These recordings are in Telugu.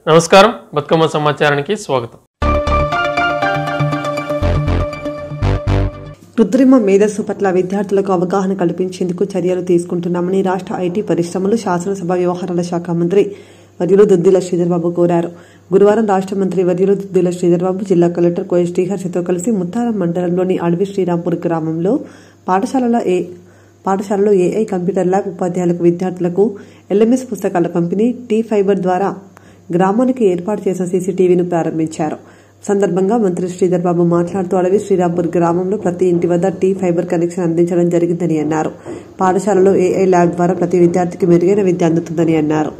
నమస్కారం బతుకమ్మ సమాచారానికి స్వాగతం. కృత్రిమ మేధస్సు పట్ల విద్యార్థులకు అవగాహన కల్పించేందుకు చర్యలు తీసుకుంటున్నామని రాష్ట్ర ఐటీ పరిశ్రమలు శాసనసభ వ్యవహారాల శాఖ మంత్రి వర్యులు దుద్దిల శ్రీధర్బాబు కోరారు. గురువారం రాష్ట్ర మంత్రి వర్యులు దుద్దిల శ్రీధర్బాబు జిల్లా కలెక్టర్ కోయ శ్రీహర్షతో కలిసి ముత్తారం మండలంలోని అడవి శ్రీరాంపూర్ గ్రామంలో పాఠశాలలో ఏఐ కంప్యూటర్ ల్యాబ్ ఉపాధ్యాయులకు విద్యార్థులకు ఎల్ఎంఎస్ పుస్తకాల పంపిణీ టీ ఫైబర్ ద్వారా గ్రామానికి ఏర్పాటు చేసిన సీసీటీవీను ప్రారంభించారు. సందర్భంగా మంత్రి శ్రీధర్బాబు మాట్లాడుతూ అడవి శ్రీరాంపూర్ గ్రామంలో ప్రతి ఇంటి వద్ద టీ ఫైబర్ కనెక్షన్ అందించడం జరిగిందని అన్నారు. పాఠశాలలో ఏఐ ల్యాబ్ ద్వారా ప్రతి విద్యార్థికి మెరుగైన విద్య అందుతుందని అన్నారు.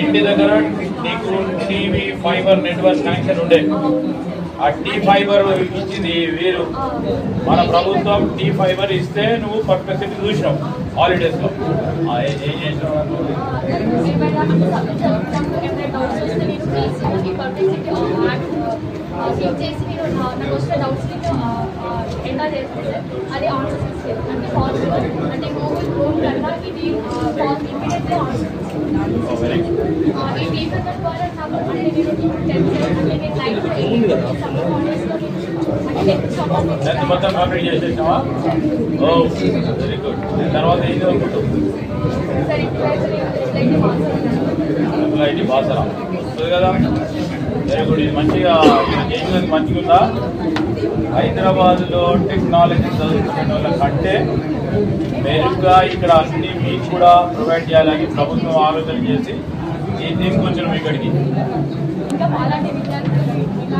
ఇంటి దగ్గర నీకు టీవీ ఫైబర్ నెట్వర్క్ కనెక్షన్ ఉండే ఆ టీ ఫైబర్ ఇచ్చింది వీరు మన ప్రభుత్వం టీ ఫైబర్ ఇస్తే నువ్వు పర్ఫెక్ట్ చూసినావు హాలిడేస్ లో ఏం చేసినావు మొత్తం కంప్లీట్ చేసేసావా? ఓ వెరీ గుడ్. తర్వాత ఏం చదువుకుంటావు? ఐటీ బాసరా వస్తుంది కదా, వెరీ గుడ్. ఇది మంచిగా చేసినది మంచిగా ఉందా? హైదరాబాద్లో టెక్నాలజీ చదువుకునే వాళ్ళ కంటే మెరుగ్గా ఇక్కడ అన్ని మీకు కూడా ప్రొవైడ్ చేయాలని ప్రభుత్వం ఆలోచన చేసి ఇది తీసుకొచ్చాను ఇక్కడికి.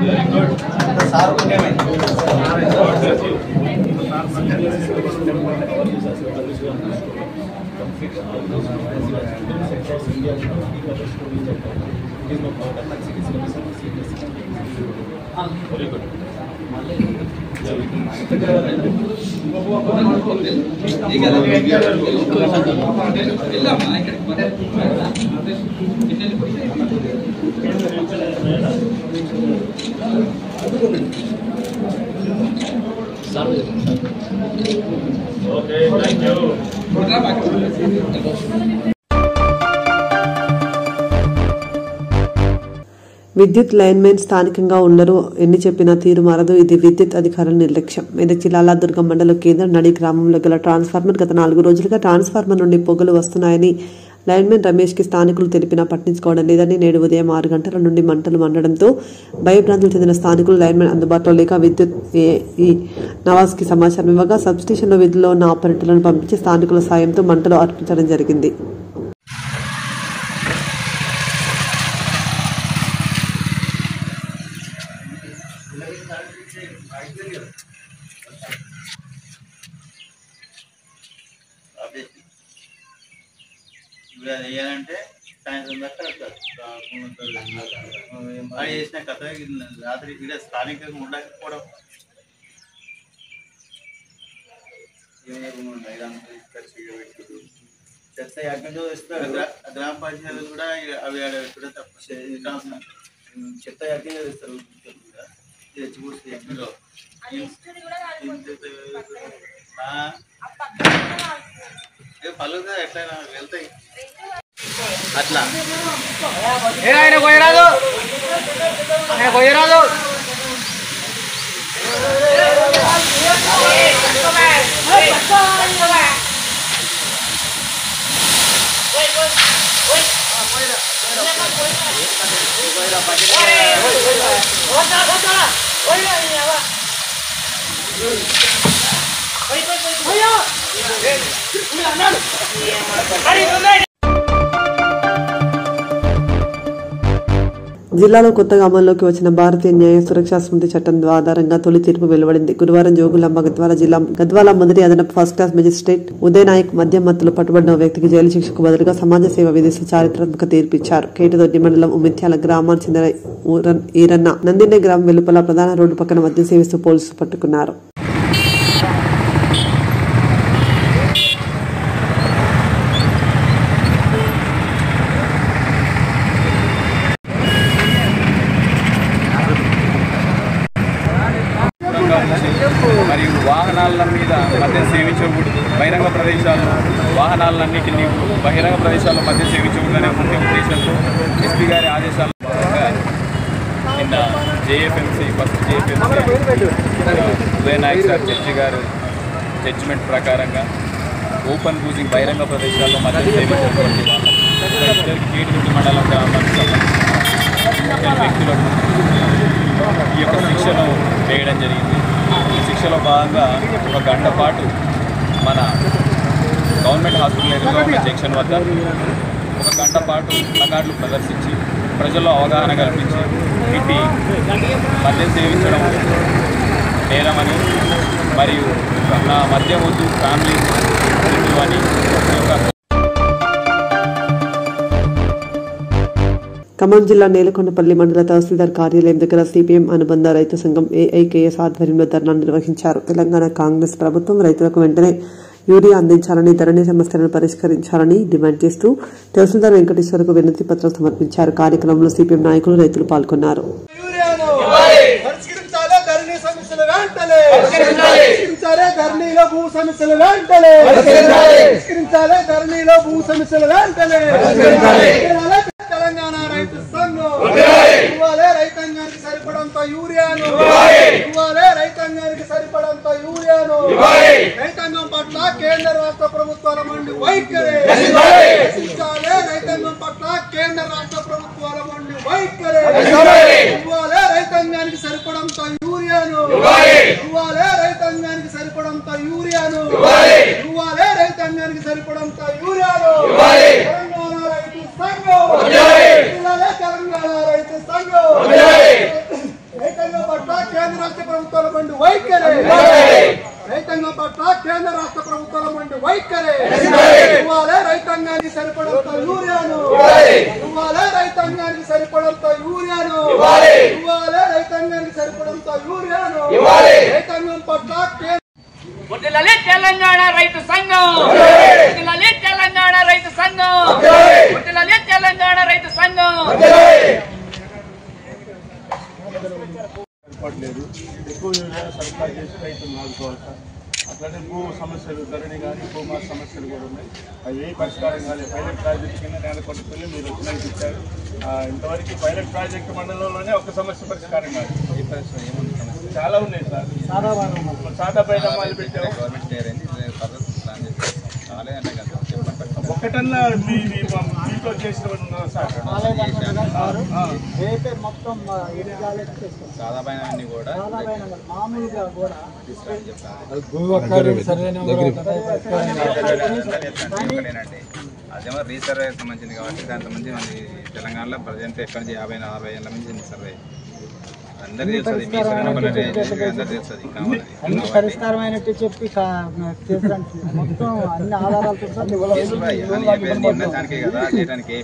Very good. Very good. Okay, thank you. విద్యుత్ లైన్మెన్ స్థానికంగా ఉండరు, ఎన్ని చెప్పినా తీరు మారదు. ఇది విద్యుత్ అధికారుల నిర్లక్ష్యం. మెదక్ జిల్లా దుర్గం మండల కేంద్రం నడి గ్రామంలో గల ట్రాన్స్ఫార్మర్ గత 4 రోజులుగా ట్రాన్స్ఫార్మర్ నుండి పొగలు వస్తున్నాయని లైన్మెన్ రమేష్ కి స్థానికులు తెలిపినా పట్టించుకోవడం లేదని నేడు ఉదయం 6 గంటల నుండి మంటలు మండడంతో భయభ్రాంతులు చెందిన స్థానికులు లైన్మెన్ అందుబాటులో లేక విద్యుత్ ఏఈ నవాజ్ కి సమాచారం ఇవ్వగా సబ్స్టేషన్లో విధుల్లో ఉన్న ఆపరేటర్లను పంపించి స్థానికుల సాయంతో మంటలు అర్పించడం జరిగింది. వేయాలంటే సాయంత్రం దాకా చేసిన కథ రాత్రి ఇక్కడ స్థానికంగా ఉండకపోవడం చెత్త ఎక్కడో ఇస్తారు. గ్రామ పంచాయతీలు కూడా అవి కూడా తప్ప చెత్త ఎక్కడో ఇస్తారు. తెచ్చిపోతే ఎక్కడో పలుగా ఎట్లయినా వెళ్తాయి అట్లా. ఆయన కొయ్యరాదు, ఆయన కొయ్యరాదు. జిల్లాలో కొత్తగా అమల్లోకి వచ్చిన భారతీయ న్యాయ సురక్షా స్మృతి చట్టం ఆధారంగా తొలి తీర్పు వెలువడింది. గురువారం జోగులాంబ గద్వాల జిల్లా గద్వాల మొదటి అదనపు first class magistrate Uday Nayak మద్యం మత్తులో పట్టుబడిన వ్యక్తికి జైలు శిక్షకు బదులుగా సమాజ సేవ విధిస్తూ చారిత్రాత్మక తీర్పు ఇచ్చారు. కేటుదొడ్డి మండలం ఉమిత్యాల గ్రామానికి చెందిన ఈరన్న నందినే గ్రామం వెలుపల ప్రధాన రోడ్డు పక్కన మద్యం సేవిస్తూ పోలీసులు పట్టుకున్నారు. మరియు వాహనాల మీద మద్యం సేవించకూడదు, బహిరంగ ప్రదేశాల్లో వాహనాలన్నింటినీ బహిరంగ ప్రదేశాల్లో మద్యం సేవించకూడదనే ముఖ్య ఉద్దేశంతో ఎస్పీ గారి ఆదేశాల నిన్న JFMC first JFMC Uday Nayak sir judge గారు జడ్జిమెంట్ ప్రకారంగా ఓపెన్ బూజింగ్ బహిరంగ ప్రదేశాల్లో మద్యం సేవించినటువంటి వాళ్ళకి కేటుగుంటి మండలం గ్రామానికి సంబంధించిన వ్యక్తులకు ఈ యొక్క శిక్షను వేయడం జరిగింది. ఈ శిక్షలో భాగంగా ఒక గంట పాటు మన గవర్నమెంట్ హాస్పిటల్ ఎదురుగా ఉన్న జంక్షన్ వద్ద ఒక గంట పాటు ప్లకార్డులు ప్రదర్శించి ప్రజల్లో అవగాహన కల్పించి ఇంటి మద్యం సేవించడం నేరమని మరియు నా మద్యం వద్దు ఫ్యామిలీ వద్దు అని ఖమ్మం జిల్లా నేలకొండపల్లి మండల తహసీల్దార్ కార్యాలయం దగ్గర సిపిఎం అనుబంధ రైతు సంఘం ఏఐకేఎస్ ఆధ్వర్యంలో ధర్నా నిర్వహించారు. తెలంగాణ కాంగ్రెస్ ప్రభుత్వం రైతులకు వెంటనే యూరియా అందించాలని, ధరణి సమస్యలను పరిష్కరించాలని డిమాండ్ చేస్తూ తహసీల్దార్ వెంకటేశ్వర్కు వినతి పత్రం సమర్పించారు. కార్యక్రమంలో సిపిఎం నాయకులు, రైతులు పాల్గొన్నారు. తెలంగాణ రైతు సంఘం రైతాంగానికి సరిపడంత యూరియాను, రైతాంగానికి సరిపడంత యూరియాను, రైతాంగం పట్ల కేంద్ర రాష్ట్ర ప్రభుత్వాల మండి వైఖరి, రైతాంగం పట్ల కేంద్ర రాష్ట్ర ప్రభుత్వాల మండి వైఖరి, రైతాంగానికి సరిపడంత యూరియాను, రైతాంగానికి సరిపడంత యూరియాను, రైతాంగానికి సరిపడంత యూరియాను. తెలంగాణ రైతు సంఘం రైతాంగం పట్ల కేంద్ర రాష్ట్ర ప్రభుత్వాల మండి వైఖరి, రైతాంగం పట్ల కేంద్ర రాష్ట్ర ప్రభుత్వాల మండి వైఖరి. రైతాంగానికి సరిపడంత యూరియాను, రైతాంగానికి సరిపడంత యూరియాను, రైతాంగానికి సరిపడంత యూరియాను, రైతాంగం పట్ల తెలంగాణ రైతు సంఘం, తెలంగాణ రైతు సంఘం, తెలంగాణ రైతు సంఘం. లేదు ఎక్కువ సరఫరా చేసి రైతులు ఆదుకోవాలి సార్. అట్లనే భూ సమస్యలు ధరణి కానీ భూమా సమస్యలు కూడా ఉన్నాయి. అవి ఏ పరిష్కారం కాలేదు. పైలట్ ప్రాజెక్ట్ కింద నేలకొండపల్లి మీరు వచ్చినాక ఇచ్చారు. ఇంతవరకు పైలట్ ప్రాజెక్టు మండలంలోనే ఒక సమస్య పరిష్కారం కాదు. చాలా ఉన్నాయి సార్. సాదా పైన మొదలు పెట్టాము. ఒకటన్నా మీతో చేసిన సార్ మొత్తం సాదాపైన కూడా మామూలుగా కూడా అదేమో రీసర్వే సంబంధించింది కాబట్టి దానికి సంబంధించి మన తెలంగాణలో ప్రజెంట్ ఎక్కడి నుంచి 50-40 ఏళ్ళ నుంచి సర్వే అందరికీ తెలుస్తుంది. మీ సర్వే అందరికీ తెలుస్తుంది. అన్ని పరిష్కారమైనట్టు చెప్పి మొత్తం అన్ని ఆధారాలతో దానికే కదా చేయడానికి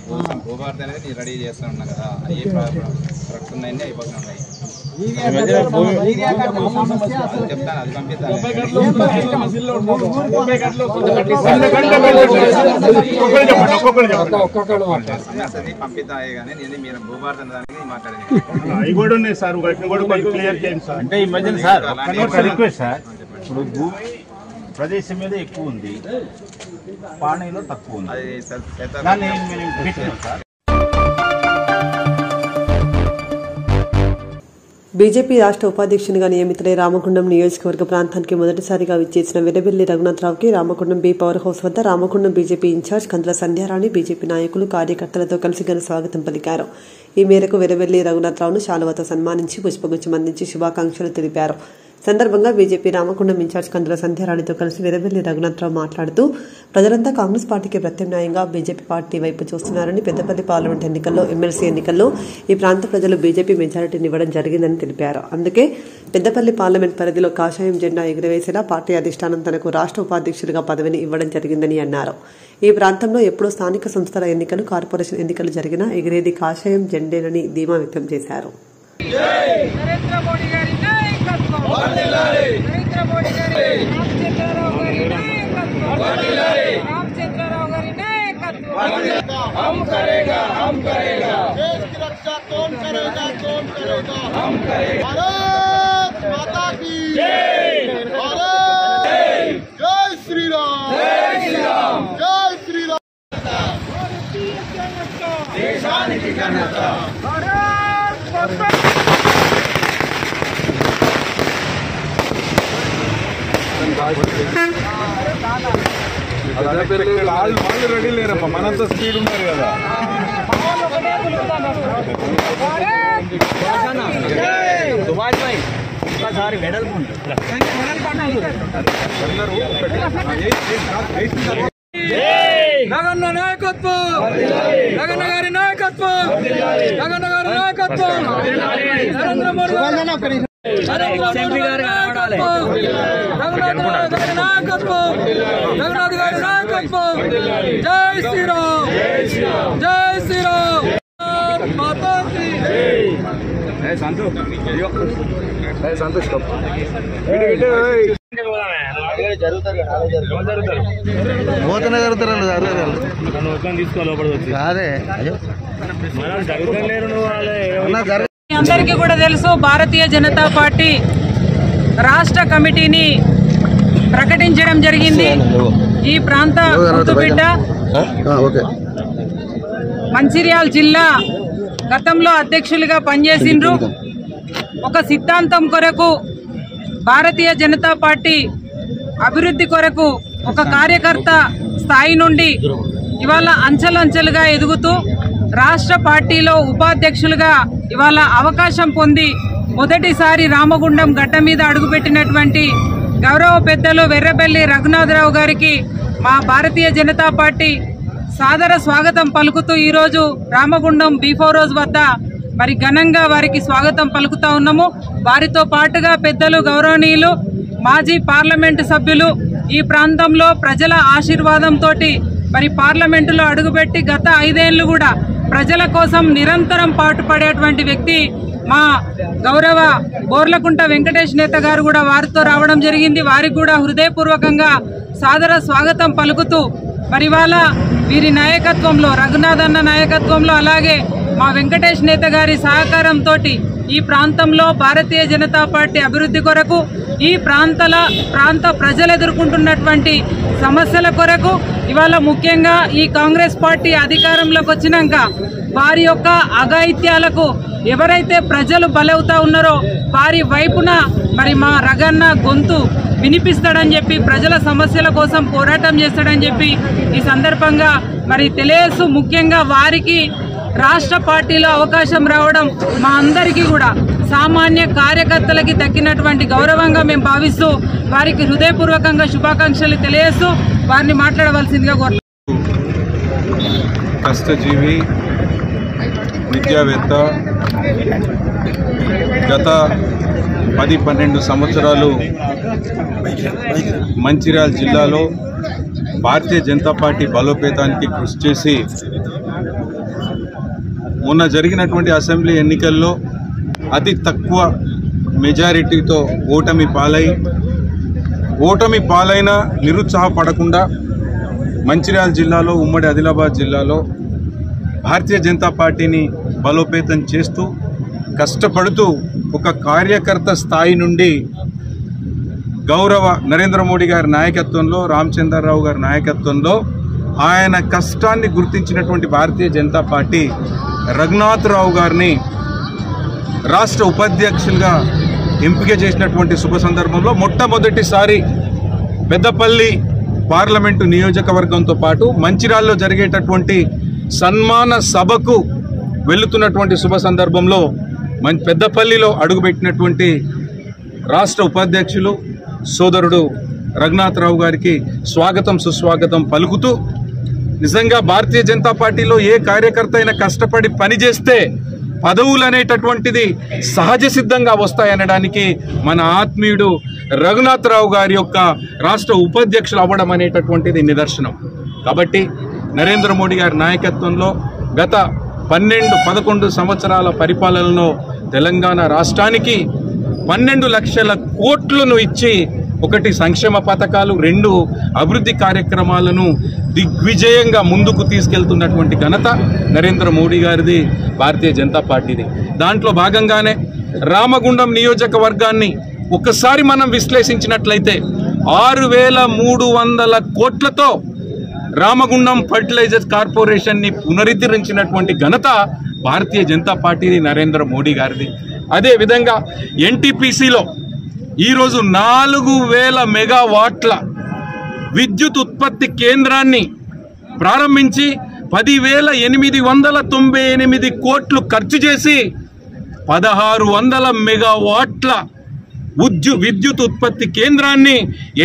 భూభారతి అనేది రెడీ చేస్తూ ఉన్నాం కదా. ఏ ప్రొడక్ట్స్ ఉన్నాయని అయిపోతున్నాయి. చెప్తాను, అది పంపిస్తాను. పంపిస్తాయి కానీ నేను మీరు భూభారతి దానికి మాట్లాడేది అంటే ఈ మధ్యన సార్ రిక్వెస్ట్ సార్, ఇప్పుడు భూమి ప్రదేశం మీద ఎక్కువ ఉంది, పానీలో తక్కువ ఉంది. బీజేపీ రాష్ట్ర ఉపాధ్యక్షునిగా నియమితులై రామగుండం నియోజకవర్గ ప్రాంతానికి మొదటిసారిగా విచ్చేసిన వెడబెల్లి రఘునాథరావుకి రామగుండం బి పవర్ హౌస్ వద్ద రామగుండం బీజేపీ ఇన్ఛార్జ్ కందుల సంధ్యారాణి, బీజేపీ నాయకులు, కార్యకర్తలతో కలిసి ఘన స్వాగతం పలికారు. ఈ మేరకు వెడబెల్లి రఘునాథరావును శాలువతో సన్మానించి పుష్పగుచ్చం అందించి శుభాకాంక్షలు తెలిపారు. సందర్భంగా బీజేపీ రామగుండం ఇన్ఛార్జ్ కందుల సంధ్యారాణితో కలిసి వీరవెల్లి రఘునాథరావు మాట్లాడుతూ ప్రజలంతా కాంగ్రెస్ పార్టీకి ప్రత్యామ్నాయంగా బీజేపీ పార్టీ వైపు చూస్తున్నారని, పెద్దపల్లి పార్లమెంట్ ఎన్నికల్లో, ఎమ్మెల్సీ ఎన్నికల్లో ఈ ప్రాంత ప్రజలు బీజేపీ మెజారిటీని ఇవ్వడం జరిగిందని తెలిపారు. అందుకే పెద్దపల్లి పార్లమెంట్ పరిధిలో కాషాయం జెండా ఎగురవేసేలా పార్టీ అధిష్టానం తనకు రాష్ట్ర ఉపాధ్యక్షుడిగా పదవిని ఇవ్వడం జరిగిందని అన్నారు. ఈ ప్రాంతంలో ఎప్పుడూ స్థానిక సంస్థల ఎన్నికలు, కార్పొరేషన్ ఎన్నికలు జరిగినా ఎగిరేది కాషాయం జెండేనని ధీమా వ్యక్తం చేశారు. हम करेगा हम करेगा देश की रक्षा कौन करेगा हम करेगा भारत माता की जय भारत जय श्री राम जय श्री राम देशानिकी ఘనత भारत వాళ్ళు రెడీ లేరమ్మా, మనంతా స్పీడ్ ఉన్నారు కదా. జగన్న నాయకత్వం, జగన్న గారి నాయకత్వం, జగన్న గారి నాయకత్వం, నరేంద్ర మోడీ గారి నాయకత్వం, జగన్నాథ్ గారి నాయకత్వం. జై శ్రీరామ్, జై శ్రీరామ్, మాతా కీ సంతోష్ అందరికీ కూడా తెలుసు, భారతీయ జనతా పార్టీ రాష్ట్ర కమిటీని ప్రకటించడం జరిగింది. ఈ ప్రాంత ముద్దుబిడ్డ మంచిర్యాల జిల్లా గతంలో అధ్యక్షులుగా పనిచేసిండ్రు. ఒక సిద్ధాంతం కొరకు భారతీయ జనతా పార్టీ అభివృద్ధి కొరకు ఒక కార్యకర్త స్థాయి నుండి ఇవాళ అంచెలంచెలుగా ఎదుగుతూ రాష్ట్ర పార్టీలో ఉపాధ్యక్షులుగా ఇవాళ అవకాశం పొంది మొదటిసారి రామగుండం గడ్డ మీద అడుగుపెట్టినటువంటి గౌరవ పెద్దలు వెర్రబెల్లి రఘునాథరావు గారికి మా భారతీయ జనతా పార్టీ సాదర స్వాగతం పలుకుతూ ఈరోజు రామగుండం B4 రోజు వద్ద మరి ఘనంగా వారికి స్వాగతం పలుకుతా ఉన్నాము. వారితో పాటుగా పెద్దలు గౌరవనీయులు మాజీ పార్లమెంటు సభ్యులు ఈ ప్రాంతంలో ప్రజల ఆశీర్వాదంతో మరి పార్లమెంటులో అడుగుపెట్టి గత 5 ఏళ్లు కూడా ప్రజల కోసం నిరంతరం పాటుపడేటువంటి వ్యక్తి మా గౌరవ బోర్లకుంట వెంకటేష్ నేత గారు కూడా వారితో రావడం జరిగింది. వారికి కూడా హృదయపూర్వకంగా సాదర స్వాగతం పలుకుతూ మరి ఇవాళ వీరి నాయకత్వంలో, రఘునాథ్ అన్న నాయకత్వంలో, అలాగే మా వెంకటేష్ నేత గారి సహకారంతో ఈ ప్రాంతంలో భారతీయ జనతా పార్టీ అభివృద్ధి కొరకు, ఈ ప్రాంత ప్రజలు ఎదుర్కొంటున్నటువంటి సమస్యల కొరకు ఇవాళ ముఖ్యంగా ఈ కాంగ్రెస్ పార్టీ అధికారంలోకి వచ్చినాక వారి యొక్క అఘాయిత్యాలకు ఎవరైతే ప్రజలు బలవుతా ఉన్నారో వారి వైపున మరి మా రగన్న గొంతు వినిపిస్తాడని చెప్పి, ప్రజల సమస్యల కోసం పోరాటం చేస్తాడని చెప్పి ఈ సందర్భంగా మరి తెలియజేస్తూ, ముఖ్యంగా వారికి రాష్ట్ర పార్టీలో అవకాశం రావడం మా అందరికీ కూడా సామాన్య కార్యకర్తలకి దక్కినటువంటి గౌరవంగా మేము భావిస్తూ వారికి హృదయపూర్వకంగా శుభాకాంక్షలు తెలియజేస్తూ వారిని మాట్లాడవలసిందిగా కోరుతున్నాం. కష్టజీవి, విద్యావేత్త, గత 10-12 సంవత్సరాలు మంచిర్యాల జిల్లాలో భారతీయ జనతా పార్టీ బలోపేతానికి కృషి చేసి మొన్న జరిగినటువంటి అసెంబ్లీ ఎన్నికల్లో అతి తక్కువ మెజారిటీతో ఓటమి పాలైన నిరుత్సాహపడకుండా మంచిర్యాల జిల్లాలో, ఉమ్మడి ఆదిలాబాద్ జిల్లాలో భారతీయ జనతా పార్టీని బలోపేతం చేస్తూ కష్టపడుతూ ఒక కార్యకర్త స్థాయి నుండి గౌరవ నరేంద్ర మోడీ గారి నాయకత్వంలో, రామచంద్రరావు గారి నాయకత్వంలో ఆయన కష్టాన్ని గుర్తించినటువంటి భారతీయ జనతా పార్టీ రఘునాథరావు గారిని రాష్ట్ర ఉపాధ్యక్షులుగా ఎంపిక చేసినటువంటి శుభ సందర్భంలో మొట్టమొదటిసారి పెద్దపల్లి పార్లమెంటు నియోజకవర్గంతో పాటు మంచిర్యాలలో జరిగేటటువంటి సన్మాన సభకు వెళుతున్నటువంటి శుభ సందర్భంలో పెద్దపల్లిలో అడుగుపెట్టినటువంటి రాష్ట్ర ఉపాధ్యక్షులు సోదరుడు రఘునాథరావు గారికి స్వాగతం సుస్వాగతం పలుకుతూ, నిజంగా భారతీయ జనతా పార్టీలో ఏ కార్యకర్త అయినా కష్టపడి పనిచేస్తే పదవులు అనేటటువంటిది సహజ సిద్ధంగా వస్తాయనడానికి మన ఆత్మీయుడు రఘునాథరావు గారి యొక్క రాష్ట్ర ఉపాధ్యక్షులు అవ్వడం అనేటటువంటిది నిదర్శనం. కాబట్టి నరేంద్ర మోడీ గారి నాయకత్వంలో గత 11 సంవత్సరాల పరిపాలనలో తెలంగాణ రాష్ట్రానికి 12 లక్షల కోట్లను ఇచ్చి 1 సంక్షేమ పథకాలు, 2 అభివృద్ధి కార్యక్రమాలను దిగ్విజయంగా ముందుకు తీసుకెళ్తున్నటువంటి ఘనత నరేంద్ర మోడీ గారిది, భారతీయ జనతా పార్టీది. దాంట్లో భాగంగానే రామగుండం నియోజకవర్గాన్ని ఒకసారి మనం విశ్లేషించినట్లయితే 6,300 కోట్లతో రామగుండం ఫర్టిలైజర్స్ కార్పొరేషన్ని పునరుద్ధరించినటువంటి ఘనత భారతీయ జనతా పార్టీది, నరేంద్ర మోడీ గారిది. అదేవిధంగా ఎన్టీపీసీలో ఈరోజు 4,000 మెగావాట్ల విద్యుత్ ఉత్పత్తి కేంద్రాన్ని ప్రారంభించి 10,898 కోట్లు ఖర్చు చేసి 1,600 మెగావాట్ల విద్యుత్ ఉత్పత్తి కేంద్రాన్ని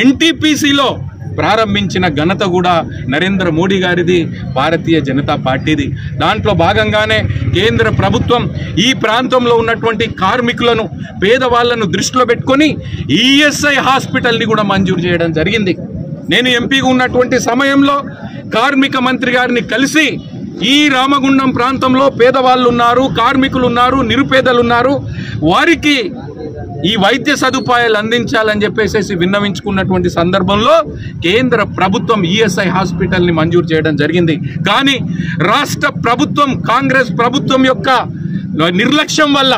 ఎన్టీపీసీలో ప్రారంభించిన ఘనత కూడా నరేంద్ర మోడీ గారిది, భారతీయ జనతా పార్టీది. దాంట్లో భాగంగానే కేంద్ర ప్రభుత్వం ఈ ప్రాంతంలో ఉన్నటువంటి కార్మికులను, పేదవాళ్లను దృష్టిలో పెట్టుకొని ఈఎస్ఐ హాస్పిటల్ని కూడా మంజూరు చేయడం జరిగింది. నేను ఎంపీగా ఉన్నటువంటి సమయంలో కార్మిక మంత్రి గారిని కలిసి ఈ రామగుండం ప్రాంతంలో పేదవాళ్ళు ఉన్నారు, కార్మికులు ఉన్నారు, నిరుపేదలు ఉన్నారు, వారికి ఈ వైద్య సదుపాయాలు అందించాలని చెప్పేసి విన్నవించుకున్నటువంటి సందర్భంలో కేంద్ర ప్రభుత్వం ఈఎస్ఐ హాస్పిటల్ని మంజూరు చేయడం జరిగింది. కానీ రాష్ట్ర ప్రభుత్వం, కాంగ్రెస్ ప్రభుత్వం యొక్క నిర్లక్ష్యం వల్ల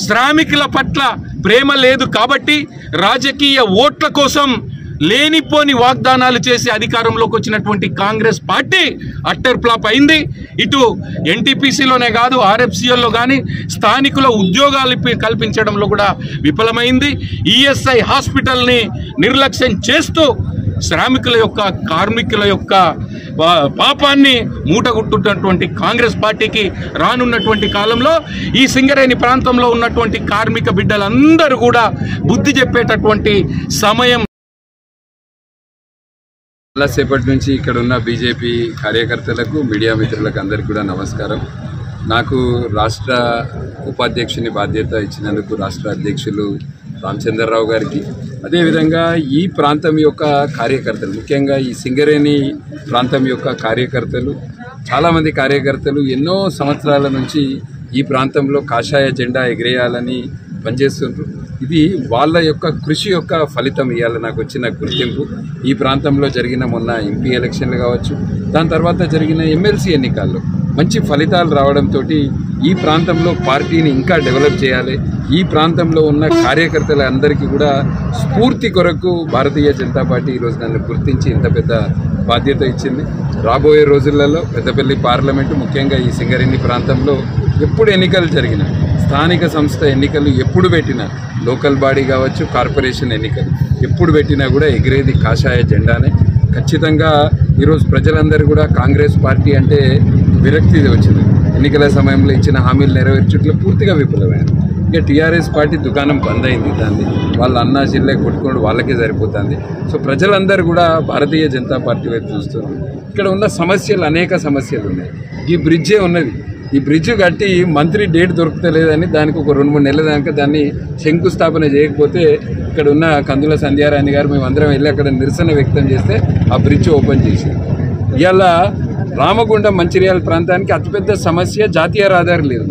శ్రామికుల పట్ల ప్రేమ లేదు కాబట్టి రాజకీయ ఓట్ల కోసం లేనిపోని వాగ్దానాలు చేసి అధికారంలోకి వచ్చినటువంటి కాంగ్రెస్ పార్టీ అట్టర్ ఫ్లాప్ అయింది. ఇటు ఎన్టీపీసీలోనే కాదు, ఆర్ఎఫ్సిఎల్లో కానీ స్థానికుల ఉద్యోగాలు కల్పించడంలో కూడా విఫలమైంది. ఈఎస్ఐ హాస్పిటల్ని నిర్లక్ష్యం చేస్తూ శ్రామికుల యొక్క, కార్మికుల యొక్క పాపాన్ని మూటగుట్టున్నటువంటి కాంగ్రెస్ పార్టీకి రానున్నటువంటి కాలంలో ఈ సింగరేణి ప్రాంతంలో ఉన్నటువంటి కార్మిక బిడ్డలందరూ కూడా బుద్ధి చెప్పేటటువంటి సమయం. చాలాసేపటి నుంచి ఇక్కడ ఉన్న బీజేపీ కార్యకర్తలకు, మీడియా మిత్రులకు అందరికీ కూడా నమస్కారం. నాకు రాష్ట్ర ఉపాధ్యక్షుని బాధ్యత ఇచ్చినందుకు రాష్ట్ర అధ్యక్షులు రామచంద్రరావు గారికి, అదేవిధంగా ఈ ప్రాంతం యొక్క కార్యకర్తలు, ముఖ్యంగా ఈ సింగరేణి ప్రాంతం యొక్క కార్యకర్తలు, చాలామంది కార్యకర్తలు ఎన్నో సంవత్సరాల నుంచి ఈ ప్రాంతంలో కాషాయ జెండా ఎగిరేయాలని పనిచేస్తుంటారు. ఇది వాళ్ళ యొక్క కృషి యొక్క ఫలితం. ఇవాళ నాకు వచ్చిన గుర్తింపు ఈ ప్రాంతంలో జరిగిన మొన్న ఎంపీ ఎలక్షన్లు కావచ్చు, దాని తర్వాత జరిగిన ఎమ్మెల్సీ ఎన్నికల్లో మంచి ఫలితాలు రావడంతో ఈ ప్రాంతంలో పార్టీని ఇంకా డెవలప్ చేయాలి, ఈ ప్రాంతంలో ఉన్న కార్యకర్తలందరికీ కూడా స్ఫూర్తి కొరకు భారతీయ జనతా పార్టీ ఈరోజు నన్ను గుర్తించి ఇంత పెద్ద బాధ్యత ఇచ్చింది. రాబోయే రోజులలో పెద్దపల్లి పార్లమెంటు, ముఖ్యంగా ఈ సింగరేణి ప్రాంతంలో ఎప్పుడు ఎన్నికలు జరిగినా, స్థానిక సంస్థ ఎన్నికలు ఎప్పుడు పెట్టినా, లోకల్ బాడీ కావచ్చు, కార్పొరేషన్ ఎన్నికలు ఎప్పుడు పెట్టినా కూడా ఎగిరేది కాషాయ జెండానే. ఖచ్చితంగా ఈరోజు ప్రజలందరూ కూడా కాంగ్రెస్ పార్టీ అంటే విరక్తి వచ్చింది. ఎన్నికల సమయంలో ఇచ్చిన హామీలు నెరవేర్చట్లో పూర్తిగా విఫలమైంది. ఇక టీఆర్ఎస్ పార్టీ దుకాణం బంద్ అయింది, దాన్ని వాళ్ళ అన్నా జిల్లా కొట్టుకోవడం వాళ్ళకే సరిపోతుంది. సో ప్రజలందరూ కూడా భారతీయ జనతా పార్టీ వైపు చూస్తున్నారు. ఇక్కడ ఉన్న సమస్యలు, అనేక సమస్యలు ఉన్నాయి. ఈ బ్రిడ్జే ఉన్నది, ఈ బ్రిడ్జ్ కట్టి మంత్రి డేట్ దొరుకుతలేదని దానికి ఒక 2-3 నెలల దాకా దాన్ని శంకుస్థాపన చేయకపోతే ఇక్కడ ఉన్న కందుల సంధ్యారాణి గారు మేమందరం వెళ్ళి అక్కడ నిరసన వ్యక్తం చేస్తే ఆ బ్రిడ్జ్ ఓపెన్ చేసింది. ఇవాళ రామగుండం మంచిర్యాల ప్రాంతానికి అతిపెద్ద సమస్య జాతీయ రహదారి లేదు.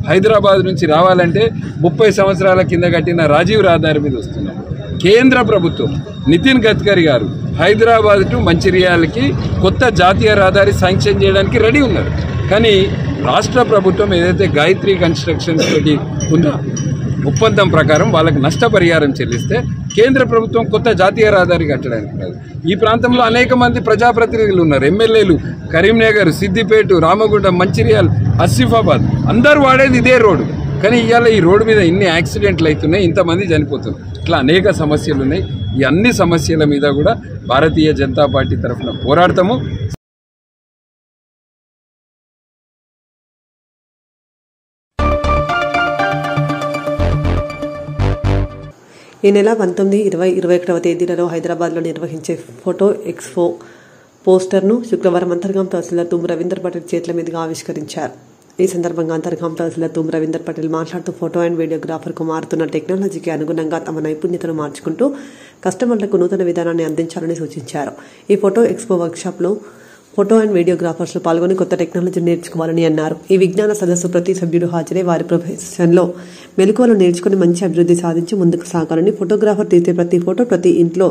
హైదరాబాద్ నుంచి రావాలంటే 30 సంవత్సరాల కింద కట్టిన రాజీవ్ రహదారి మీద వస్తున్నాం. కేంద్ర ప్రభుత్వం నితిన్ గడ్కరీ గారు హైదరాబాద్ టు మంచిర్యాలకి కొత్త జాతీయ రహదారి శాంక్షన్ చేయడానికి రెడీ ఉన్నారు. కానీ రాష్ట్ర ప్రభుత్వం ఏదైతే గాయత్రి కన్స్ట్రక్షన్స్ తోటి ఉందో ఒప్పందం ప్రకారం వాళ్ళకి నష్టపరిహారం చెల్లిస్తే కేంద్ర ప్రభుత్వం కొత్త జాతీయ రహదారి కట్టడానికి కాదు. ఈ ప్రాంతంలో అనేక మంది ప్రజాప్రతినిధులు ఉన్నారు, ఎమ్మెల్యేలు, కరీంనగర్, సిద్దిపేట, రామగుండం, మంచిర్యాల, ఆసిఫాబాద్ అందరూ వాడేది ఇదే రోడ్డు. కానీ ఇవాళ ఈ రోడ్డు మీద ఇన్ని యాక్సిడెంట్లు అవుతున్నాయి, ఇంతమంది చనిపోతున్నారు. ఇట్లా అనేక సమస్యలు ఉన్నాయి. ఈ అన్ని సమస్యల మీద కూడా భారతీయ జనతా పార్టీ తరఫున పోరాడతాము. ఈ నెల 19, 20, 21వ తేదీలలో హైదరాబాద్లో నిర్వహించే ఫోటో ఎక్స్పో పోస్టర్ను శుక్రవారం అంతర్గాం తహసీల్దార్ తుమ్ రవీందర్ పటేల్ చేతుల మీదుగా ఆవిష్కరించారు. ఈ సందర్భంగా అంతర్గాం తహసీల్దార్ తుమ్ రవీందర్ పటేల్ మాట్లాడుతూ ఫోటో అండ్ వీడియోగ్రాఫర్కు మారుతున్న టెక్నాలజీకి అనుగుణంగా తమ నైపుణ్యతను మార్చుకుంటూ కస్టమర్లకు నూతన విధానాన్ని అందించాలని సూచించారు. ఈ ఫోటో ఎక్స్పో వర్క్షాప్లో ఫోటో అండ్ వీడియోగ్రాఫర్స్ పాల్గొని కొత్త టెక్నాలజీని నేర్చుకోవాలని అన్నారు. ఈ విజ్ఞాన సదస్సు ప్రతి సభ్యుడు హాజరై వారి ప్రొఫెషన్లో మెలకువలు నేర్చుకుని మంచి అభివృద్ధి సాధించి ముందుకు సాగాలని, ఫోటోగ్రాఫర్ తీసే ప్రతి ఫోటో ప్రతి ఇంట్లో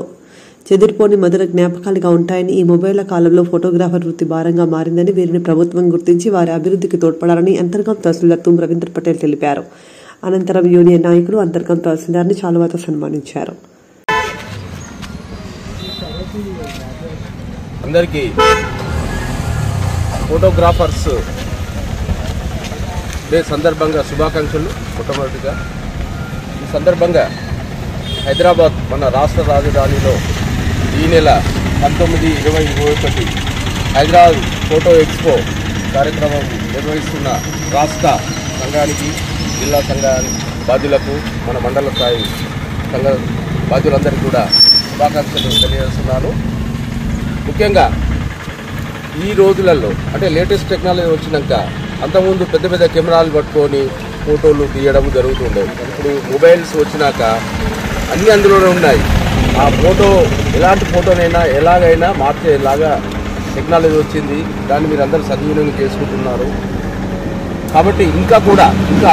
చెదిరిపోని మధుర జ్ఞాపకాలుగా ఉంటాయని, ఈ మొబైల్ కాలంలో ఫోటోగ్రాఫర్ వృత్తి భారంగా మారిందని, వీరిని ప్రభుత్వం గుర్తించి వారి అభివృద్ధికి తోడ్పడాలని అంతర్గాం తహసీల్దార్ తుమ్ రవీందర్ పటేల్ తెలిపారు. అనంతరం యూనియన్ నాయకులు అంతర్గాం తహసీల్దార్ని శాలువాతో సన్మానించారు. అందరికీ ఫోటోగ్రాఫర్స్ డే సందర్భంగా శుభాకాంక్షలు. మొట్టమొదటిగా ఈ సందర్భంగా హైదరాబాద్ మన రాష్ట్ర రాజధానిలో ఈ నెల 19, 20, 21 హైదరాబాద్ ఫోటో ఎక్స్పో కార్యక్రమం నిర్వహిస్తున్న రాష్ట్ర సంఘానికి, జిల్లా సంఘానికి బాధ్యులకు, మన మండల స్థాయి సంఘ బాధ్యులందరికీ కూడా శుభాకాంక్షలు తెలియజేస్తున్నాను. ముఖ్యంగా ఈ రోజులలో అంటే లేటెస్ట్ టెక్నాలజీ వచ్చినాక అంతకుముందు పెద్ద పెద్ద కెమెరాలు పట్టుకొని ఫోటోలు తీయడం జరుగుతుండేవి. ఇప్పుడు మొబైల్స్ వచ్చినాక అన్నీ అందులోనే ఉన్నాయి. ఆ ఫోటో ఎలాంటి ఫోటోనైనా ఎలాగైనా మార్చేలాగా టెక్నాలజీ వచ్చింది. దాన్ని మీరు అందరూ సద్వినియోగం చేసుకుంటున్నారు. కాబట్టి ఇంకా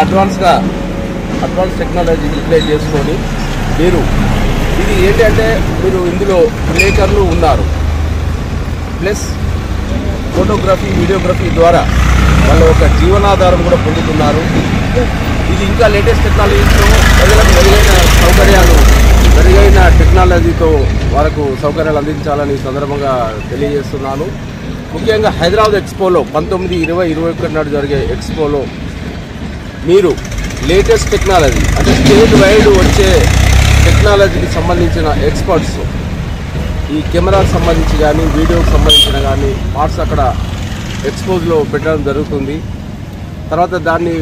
అడ్వాన్స్ టెక్నాలజీ యూటిలైజ్ చేసుకొని మీరు ఇది ఏంటంటే మీరు ఇందులో విలేకరులు ఉన్నారు, ప్లస్ ఫోటోగ్రఫీ, వీడియోగ్రఫీ ద్వారా వాళ్ళ ఒక జీవనాధారం కూడా పొందుతున్నారు. ఇది ఇంకా లేటెస్ట్ టెక్నాలజీతో ప్రజలకు మెరుగైన టెక్నాలజీతో వారికి సౌకర్యాలు అందించాలని సందర్భంగా తెలియజేస్తున్నాను. ముఖ్యంగా హైదరాబాద్ ఎక్స్పోలో 19, 20, 21 నాడు జరిగే ఎక్స్పోలో మీరు లేటెస్ట్ టెక్నాలజీ అంటే స్టేట్ వైడ్ వచ్చే టెక్నాలజీకి సంబంధించిన ఎక్స్పర్ట్స్ ఈ కెమెరాకు సంబంధించి కానీ వీడియోకి సంబంధించిన కానీ పార్ట్స్ అక్కడ ఎక్స్పోజ్లో పెట్టడం జరుగుతుంది. తర్వాత దాన్ని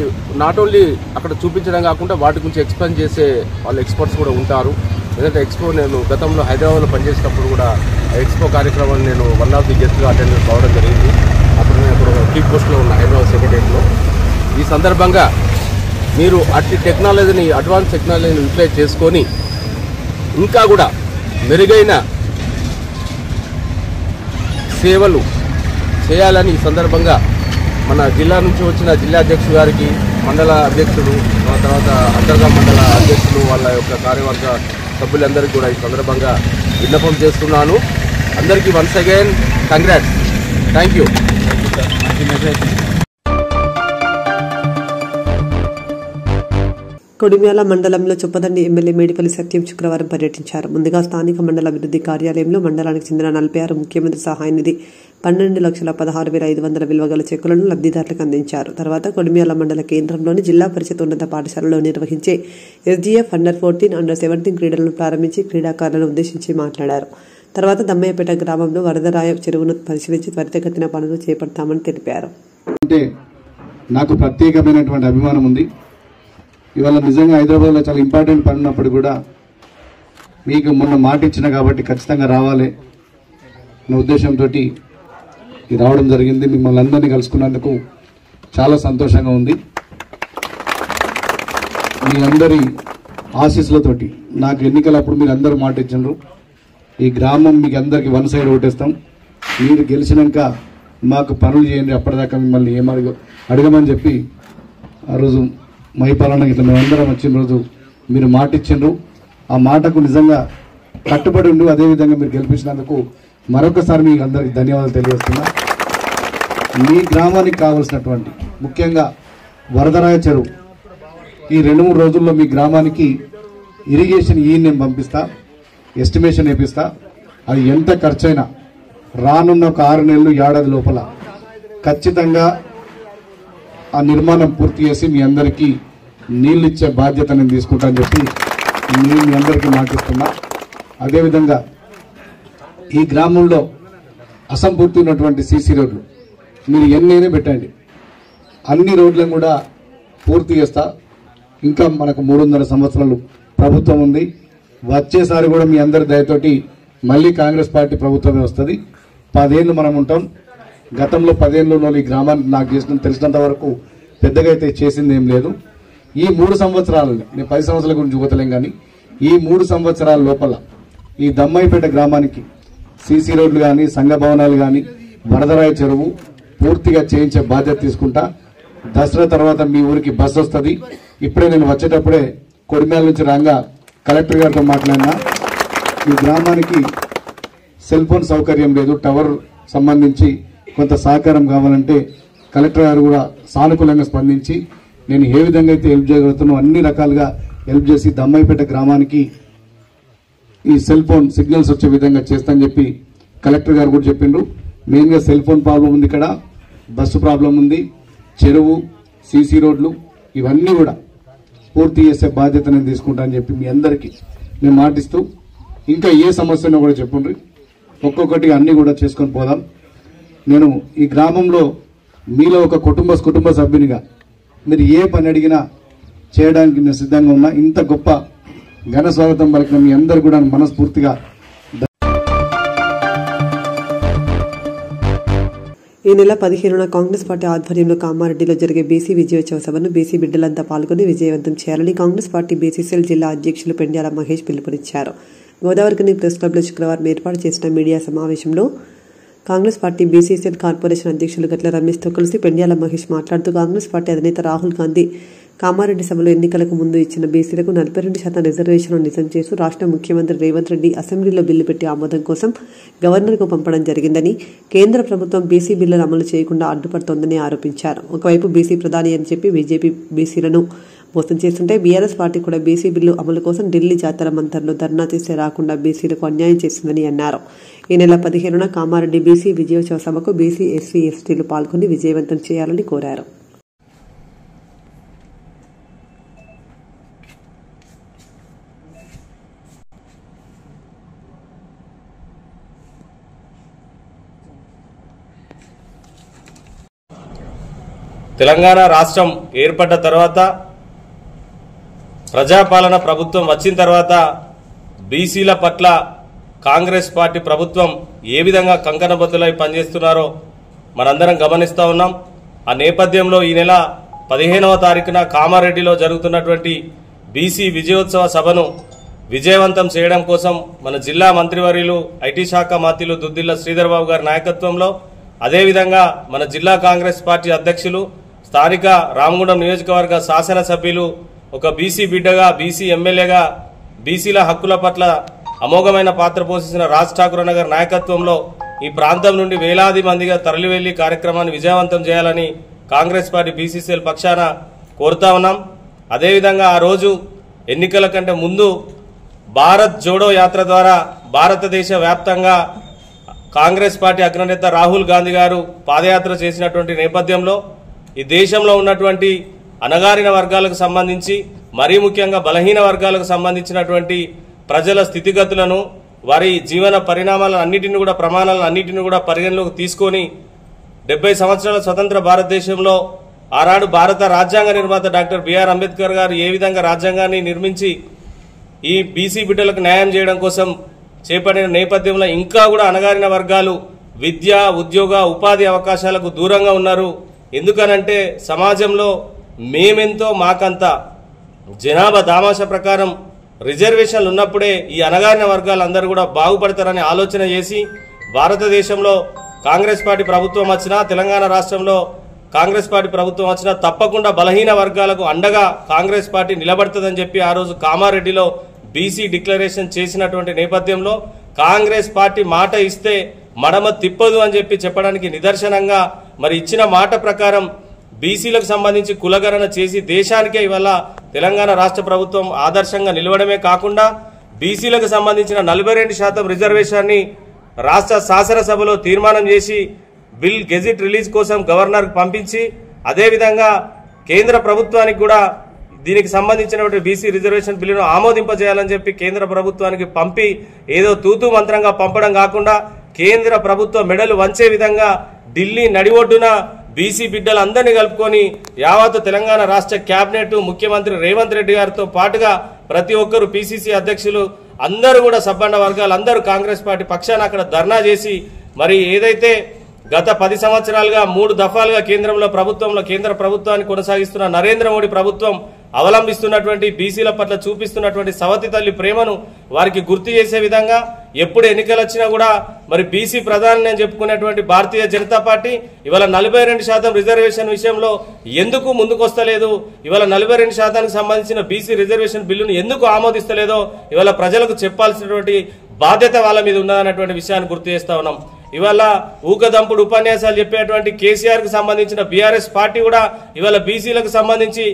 నాట్ ఓన్లీ అక్కడ చూపించడం కాకుండా వాటి గురించి ఎక్స్ప్లెయిన్ చేసే వాళ్ళ ఎక్స్పర్ట్స్ కూడా ఉంటారు. ఎందుకంటే ఎక్స్పో నేను గతంలో హైదరాబాద్లో పనిచేసినప్పుడు కూడా ఎక్స్పో కార్యక్రమాన్ని నేను వన్ ఆఫ్ ది గెస్ట్గా అటెండ్ కావడం జరిగింది. అప్పుడు నేను అక్కడ కీ పోస్ట్లో ఉన్న హైదరాబాద్ సెక్రటరియట్లో. ఈ సందర్భంగా మీరు అట్టి టెక్నాలజీని, అడ్వాన్స్ టెక్నాలజీని యూటిలైజ్ చేసుకొని ఇంకా కూడా మెరుగైన సేవలు చేయాలని ఈ సందర్భంగా మన జిల్లా నుంచి వచ్చిన జిల్లా అధ్యక్షుడు గారికి, మండల అధ్యక్షుడు, తర్వాత అంతర్గాం మండల అధ్యక్షులు, వాళ్ళ యొక్క కార్యవర్గ సభ్యులందరికీ కూడా ఈ సందర్భంగా విన్నపం చేస్తున్నాను. అందరికీ once again congrats. Thank you. Kodimyal మండలంలో చొప్పదండి ఎమ్మెల్యే మేడిపల్లి సత్యం శుక్రవారం పర్యటించారు. ముందుగా స్థానిక మండల అభివృద్ధి కార్యాలయంలో మండలానికి చెందిన 46 ముఖ్యమంత్రి సహాయ నిధి 12,16,500 విలువ గల చెక్కులను లబ్ధిదారులకు అందించారు. తర్వాత కొడిమ్యాల మండల కేంద్రంలోని జిల్లా పరిషత్ ఉన్నత పాఠశాలలో నిర్వహించే SGF Under-14, Under-17 క్రీడలను ప్రారంభించి క్రీడాకారులను ఉద్దేశించి మాట్లాడారు. తర్వాత దమ్మయ్యపేట గ్రామంలో వరదరాయ చెరువును పరిశీలించి త్వరితగతిన పనులు చేపడతామని తెలిపారు. నాకు ప్రత్యేకమైనటువంటి అభిమానం ఉంది. ఇవాళ నిజంగా హైదరాబాద్లో చాలా ఇంపార్టెంట్ పని ఉన్నప్పుడు కూడా మీకు మొన్న మాట ఇచ్చిన కాబట్టి ఖచ్చితంగా రావాలి అనే ఉద్దేశంతో రావడం జరిగింది. మిమ్మల్ని అందరినీ కలుసుకున్నందుకు చాలా సంతోషంగా ఉంది. మీ అందరి ఆశీస్సులతోటి నాకు ఎన్నికలప్పుడు మీరు అందరూ మాట ఇచ్చినారు. ఈ గ్రామం మీకు అందరికి వన్ సైడ్ ఓటేస్తాం, మీరు గెలిచినాక మాకు పనులు చేయండి, అప్పటిదాకా మిమ్మల్ని అడగమని చెప్పి ఆ రోజు మైపాలన ఇట్లా మేమందరం వచ్చిన రోజు మీరు మాట ఇచ్చిండ్రు. ఆ మాటకు నిజంగా కట్టుబడి ఉండి అదేవిధంగా మీరు గెలిపించినందుకు మరొకసారి మీకు అందరికీ ధన్యవాదాలు తెలియజేస్తున్నా. మీ గ్రామానికి కావాల్సినటువంటి ముఖ్యంగా వరదరాయ చెరువు ఈ 2-3 రోజుల్లో మీ గ్రామానికి ఇరిగేషన్ నేను పంపిస్తా, ఎస్టిమేషన్ వేపిస్తా. అది ఎంత ఖర్చైనా రానున్న ఒక 6 నెలలు, ఏడాది లోపల ఖచ్చితంగా ఆ నిర్మాణం పూర్తి చేసి మీ అందరికీ నీళ్ళు ఇచ్చే బాధ్యత నేను తీసుకుంటానని చెప్పి మీ అందరికీ మాటిస్తున్నా. అదేవిధంగా ఈ గ్రామంలో అసంపూర్తి ఉన్నటువంటి సీసీ రోడ్లు మీరు ఎన్నైనా పెట్టండి, అన్ని రోడ్లను కూడా పూర్తి చేస్తా. ఇంకా మనకు 300 సంవత్సరాలు ప్రభుత్వం ఉంది. వచ్చేసారి కూడా మీ అందరి దయతోటి మళ్ళీ కాంగ్రెస్ పార్టీ ప్రభుత్వమే వస్తుంది. 10 ఏళ్ళు మనం ఉంటాం. గతంలో 10 ఏళ్ళలో ఈ గ్రామానికి నాకు తెలిసినంత వరకు పెద్దగా అయితే చేసింది ఏం లేదు. ఈ 3 సంవత్సరాలు, నేను 10 సంవత్సరాల గురించి చూపలేం కానీ ఈ 3 సంవత్సరాల లోపల ఈ దమ్మాయిపేట గ్రామానికి సీసీ రోడ్లు కానీ, సంఘ భవనాలు కానీ, వరదరాయి చెరువు పూర్తిగా చేయించే బాధ్యత తీసుకుంటా. దసరా తర్వాత మీ ఊరికి బస్సు వస్తుంది. ఇప్పుడే నేను వచ్చేటప్పుడే కొడిమేల నుంచి రాగా కలెక్టర్ గారితో మాట్లాడినా, ఈ గ్రామానికి సెల్ ఫోన్ సౌకర్యం లేదు, టవర్ సంబంధించి కొంత సహకారం కావాలంటే కలెక్టర్ గారు కూడా సానుకూలంగా స్పందించి నేను ఏ విధంగా అయితే హెల్ప్ చేయగలుగుతానో అన్ని రకాలుగా హెల్ప్ చేసి దమ్మాయిపేట గ్రామానికి ఈ సెల్ ఫోన్ సిగ్నల్స్ వచ్చే విధంగా చేస్తానని చెప్పి కలెక్టర్ గారు కూడా చెప్పిండ్రు. మెయిన్గా సెల్ ఫోన్ ప్రాబ్లం ఉంది, ఇక్కడ బస్సు ప్రాబ్లం ఉంది, చెరువు, సీసీ రోడ్లు ఇవన్నీ కూడా పూర్తి చేసే బాధ్యత నేను తీసుకుంటానని చెప్పి మీ అందరికీ నేను మాటిస్తూ, ఇంకా ఏ సమస్యనో కూడా చెప్పుండ్రి, ఒక్కొక్కటిగా అన్ని కూడా చేసుకొని పోదాం. నేను ఈ గ్రామంలో మీలో ఒక కుటుంబ సభ్యునిగా మీరు ఏ పని అడిగినా చేయడానికి నేను సిద్ధంగా ఉన్నా. ఇంత గొప్ప ఘన స్వాగతం పలికిన మీ అందరు కూడా మనస్ఫూర్తిగా. ఈ నెల 15న కాంగ్రెస్ పార్టీ ఆధ్వర్యంలో కామారెడ్డిలో జరిగే బీసీ విజయోత్సవ సభను బీసీ బిడ్డలంతా పాల్గొని విజయవంతం చేయాలని కాంగ్రెస్ పార్టీ బీసీసీఎల్ జిల్లా అధ్యక్షులు పెండ్యాల మహేష్ పిలుపునిచ్చారు. గోదావరికని ప్రెస్ క్లబ్లో శుక్రవారం ఏర్పాటు చేసిన మీడియా సమావేశంలో కాంగ్రెస్ పార్టీ బీసీసీఎల్ కార్పొరేషన్ అధ్యక్షులు గట్ల రమేష్తో కలిసి పెండ్యాల మహేష్ మాట్లాడుతూ కాంగ్రెస్ పార్టీ అధినేత రాహుల్ గాంధీ కామారెడ్డి సభలో ఎన్నికలకు ముందు ఇచ్చిన బీసీలకు 42% రిజర్వేషన్లు నిజం చేస్తూ రాష్ట్ర ముఖ్యమంత్రి రేవంత్ రెడ్డి అసెంబ్లీలో బిల్లు పెట్టి ఆమోదం కోసం గవర్నర్కు పంపడం జరిగిందని, కేంద్ర ప్రభుత్వం బీసీ బిల్లులు అమలు చేయకుండా అడ్డుపడుతోందని ఆరోపించారు. ఒకవైపు బీసీ ప్రధాని అని చెప్పి బీజేపీ బీసీలను మోసం చేస్తుంటే బీఆర్ఎస్ పార్టీ కూడా బీసీ బిల్లు అమలు కోసం ఢిల్లీ జాతర మంతర్లో ధర్నా చేస్తే రాకుండా బీసీలకు అన్యాయం చేస్తుందని అన్నారు. ఈ నెల 15న కామారెడ్డి బీసీ విజయోత్సవ సభకు బీసీ, ఎస్సీ, ఎస్టీలు పాల్గొని విజయవంతం చేయాలని కోరారు. తెలంగాణ రాష్ట్రం ఏర్పడ్డ తర్వాత, ప్రజాపాలన ప్రభుత్వం వచ్చిన తర్వాత బీసీల పట్ల కాంగ్రెస్ పార్టీ ప్రభుత్వం ఏ విధంగా కంకణబద్దులై పనిచేస్తున్నారో మనందరం గమనిస్తూ ఉన్నాం. ఆ నేపథ్యంలో ఈ నెల 15వ తారీఖున కామారెడ్డిలో జరుగుతున్నటువంటి బీసీ విజయోత్సవ సభను విజయవంతం చేయడం కోసం మన జిల్లా మంత్రివర్యులు, ఐటీ శాఖ మంత్రులు దుద్దిల్ల శ్రీధర్ బాబు గారి నాయకత్వంలో, అదేవిధంగా మన జిల్లా కాంగ్రెస్ పార్టీ అధ్యక్షులు, స్థానిక రామగుండం నియోజకవర్గ శాసనసభ్యులు, ఒక బీసీ బిడ్డగా, బీసీ ఎమ్మెల్యేగా బీసీల హక్కుల పట్ల అమోఘమైన పాత్ర పోషించిన రాజ్ ఠాకూర్ నగర్ నాయకత్వంలో ఈ ప్రాంతం నుండి వేలాది మందిగా తరలివెళ్లి కార్యక్రమాన్ని విజయవంతం చేయాలని కాంగ్రెస్ పార్టీ బీసీసీఎల్ పక్షాన కోరుతా ఉన్నాం. అదేవిధంగా ఆ రోజు ఎన్నికల కంటే ముందు భారత్ జోడో యాత్ర ద్వారా భారతదేశ వ్యాప్తంగా కాంగ్రెస్ పార్టీ అగ్రనేత రాహుల్ గాంధీ గారు పాదయాత్ర చేసినటువంటి నేపథ్యంలో ఈ దేశంలో ఉన్నటువంటి అణగారిన వర్గాలకు సంబంధించి, మరీ ముఖ్యంగా బలహీన వర్గాలకు సంబంధించినటువంటి ప్రజల స్థితిగతులను, వారి జీవన పరిణామాలన్నిటిని కూడా, ప్రమాణాలన్నిటిని కూడా పరిగణలోకి తీసుకొని 70 సంవత్సరాల స్వతంత్ర భారతదేశంలో ఆనాడు భారత రాజ్యాంగ నిర్మాత డాక్టర్ బిఆర్ అంబేద్కర్ గారు ఏ విధంగా రాజ్యాంగాన్ని నిర్మించి ఈ బీసీ బిడ్డలకు న్యాయం చేయడం కోసం చేపట్టిన నేపథ్యంలో ఇంకా కూడా అణగారిన వర్గాలు విద్య, ఉద్యోగ, ఉపాధి అవకాశాలకు దూరంగా ఉన్నారు. ఎందుకనంటే సమాజంలో మేమెంతో మాకంతా జనాభా దామాష ప్రకారం రిజర్వేషన్లు ఉన్నప్పుడే ఈ అణగారిన వర్గాలందరూ కూడా బాగుపడతారని ఆలోచన చేసి భారతదేశంలో కాంగ్రెస్ పార్టీ ప్రభుత్వం వచ్చినా, తెలంగాణ రాష్ట్రంలో కాంగ్రెస్ పార్టీ ప్రభుత్వం వచ్చినా తప్పకుండా బలహీన వర్గాలకు అండగా కాంగ్రెస్ పార్టీ నిలబడుతుందని చెప్పి ఆ రోజు కామారెడ్డిలో బీసీ డిక్లరేషన్ చేసినటువంటి నేపథ్యంలో కాంగ్రెస్ పార్టీ మాట ఇస్తే మడమ తిప్పదు అని చెప్పి చెప్పడానికి నిదర్శనంగా మరి ఇచ్చిన మాట ప్రకారం బీసీలకు సంబంధించి కులగణన చేసి దేశానికే ఇవాళ తెలంగాణ రాష్ట్ర ప్రభుత్వం ఆదర్శంగా నిలవడమే కాకుండా బీసీలకు సంబంధించిన 42% రిజర్వేషన్ని రాష్ట్ర శాసనసభలో తీర్మానం చేసి బిల్ గెజిట్ రిలీజ్ కోసం గవర్నర్కు పంపించి, అదేవిధంగా కేంద్ర ప్రభుత్వానికి కూడా దీనికి సంబంధించినటువంటి బీసీ రిజర్వేషన్ బిల్లును ఆమోదింపజేయాలని చెప్పి కేంద్ర ప్రభుత్వానికి పంపి ఏదో తూతూ మంత్రంగా పంపడం కాకుండా కేంద్ర ప్రభుత్వ మెడలు వంచే విధంగా ఢిల్లీ నడిఒడ్డున బీసీ బిడ్డలందరినీ కలుపుకొని యావత్ తెలంగాణ రాష్ట్ర కేబినెట్, ముఖ్యమంత్రి రేవంత్ రెడ్డి గారితో పాటుగా ప్రతి ఒక్కరు, పిసిసి అధ్యక్షులు, అందరూ కూడా సబ్బండ వర్గాలు అందరూ కాంగ్రెస్ పార్టీ పక్షాన అక్కడ ధర్నా చేసి మరి ఏదైతే గత 10 సంవత్సరాలుగా 3 దఫాలుగా కేంద్ర ప్రభుత్వాన్ని కొనసాగిస్తున్న నరేంద్ర మోడీ ప్రభుత్వం అవలంబిస్తున్నటువంటి బీసీల పట్ల చూపిస్తున్నటువంటి సవతి తల్లి ప్రేమను వారికి గుర్తు చేసే విధంగా ఎప్పుడు ఎన్నికలు వచ్చినా కూడా మరి బీసీ ప్రధాని అని చెప్పుకునేటువంటి భారతీయ జనతా పార్టీ ఇవాళ 42% రిజర్వేషన్ విషయంలో ఎందుకు ముందుకొస్తలేదు, ఇవాళ 42%కి సంబంధించిన బీసీ రిజర్వేషన్ బిల్లును ఎందుకు ఆమోదిస్తలేదో ఇవాళ ప్రజలకు చెప్పాల్సినటువంటి బాధ్యత వాళ్ళ మీద ఉన్నదన్నటువంటి విషయాన్ని గుర్తు చేస్తా ఉన్నాం. ఇవాళ ఊకదంపుడు ఉపన్యాసాలు చెప్పేటువంటి కేసీఆర్ కు సంబంధించిన బీఆర్ఎస్ పార్టీ కూడా ఇవాళ బీసీలకు సంబంధించి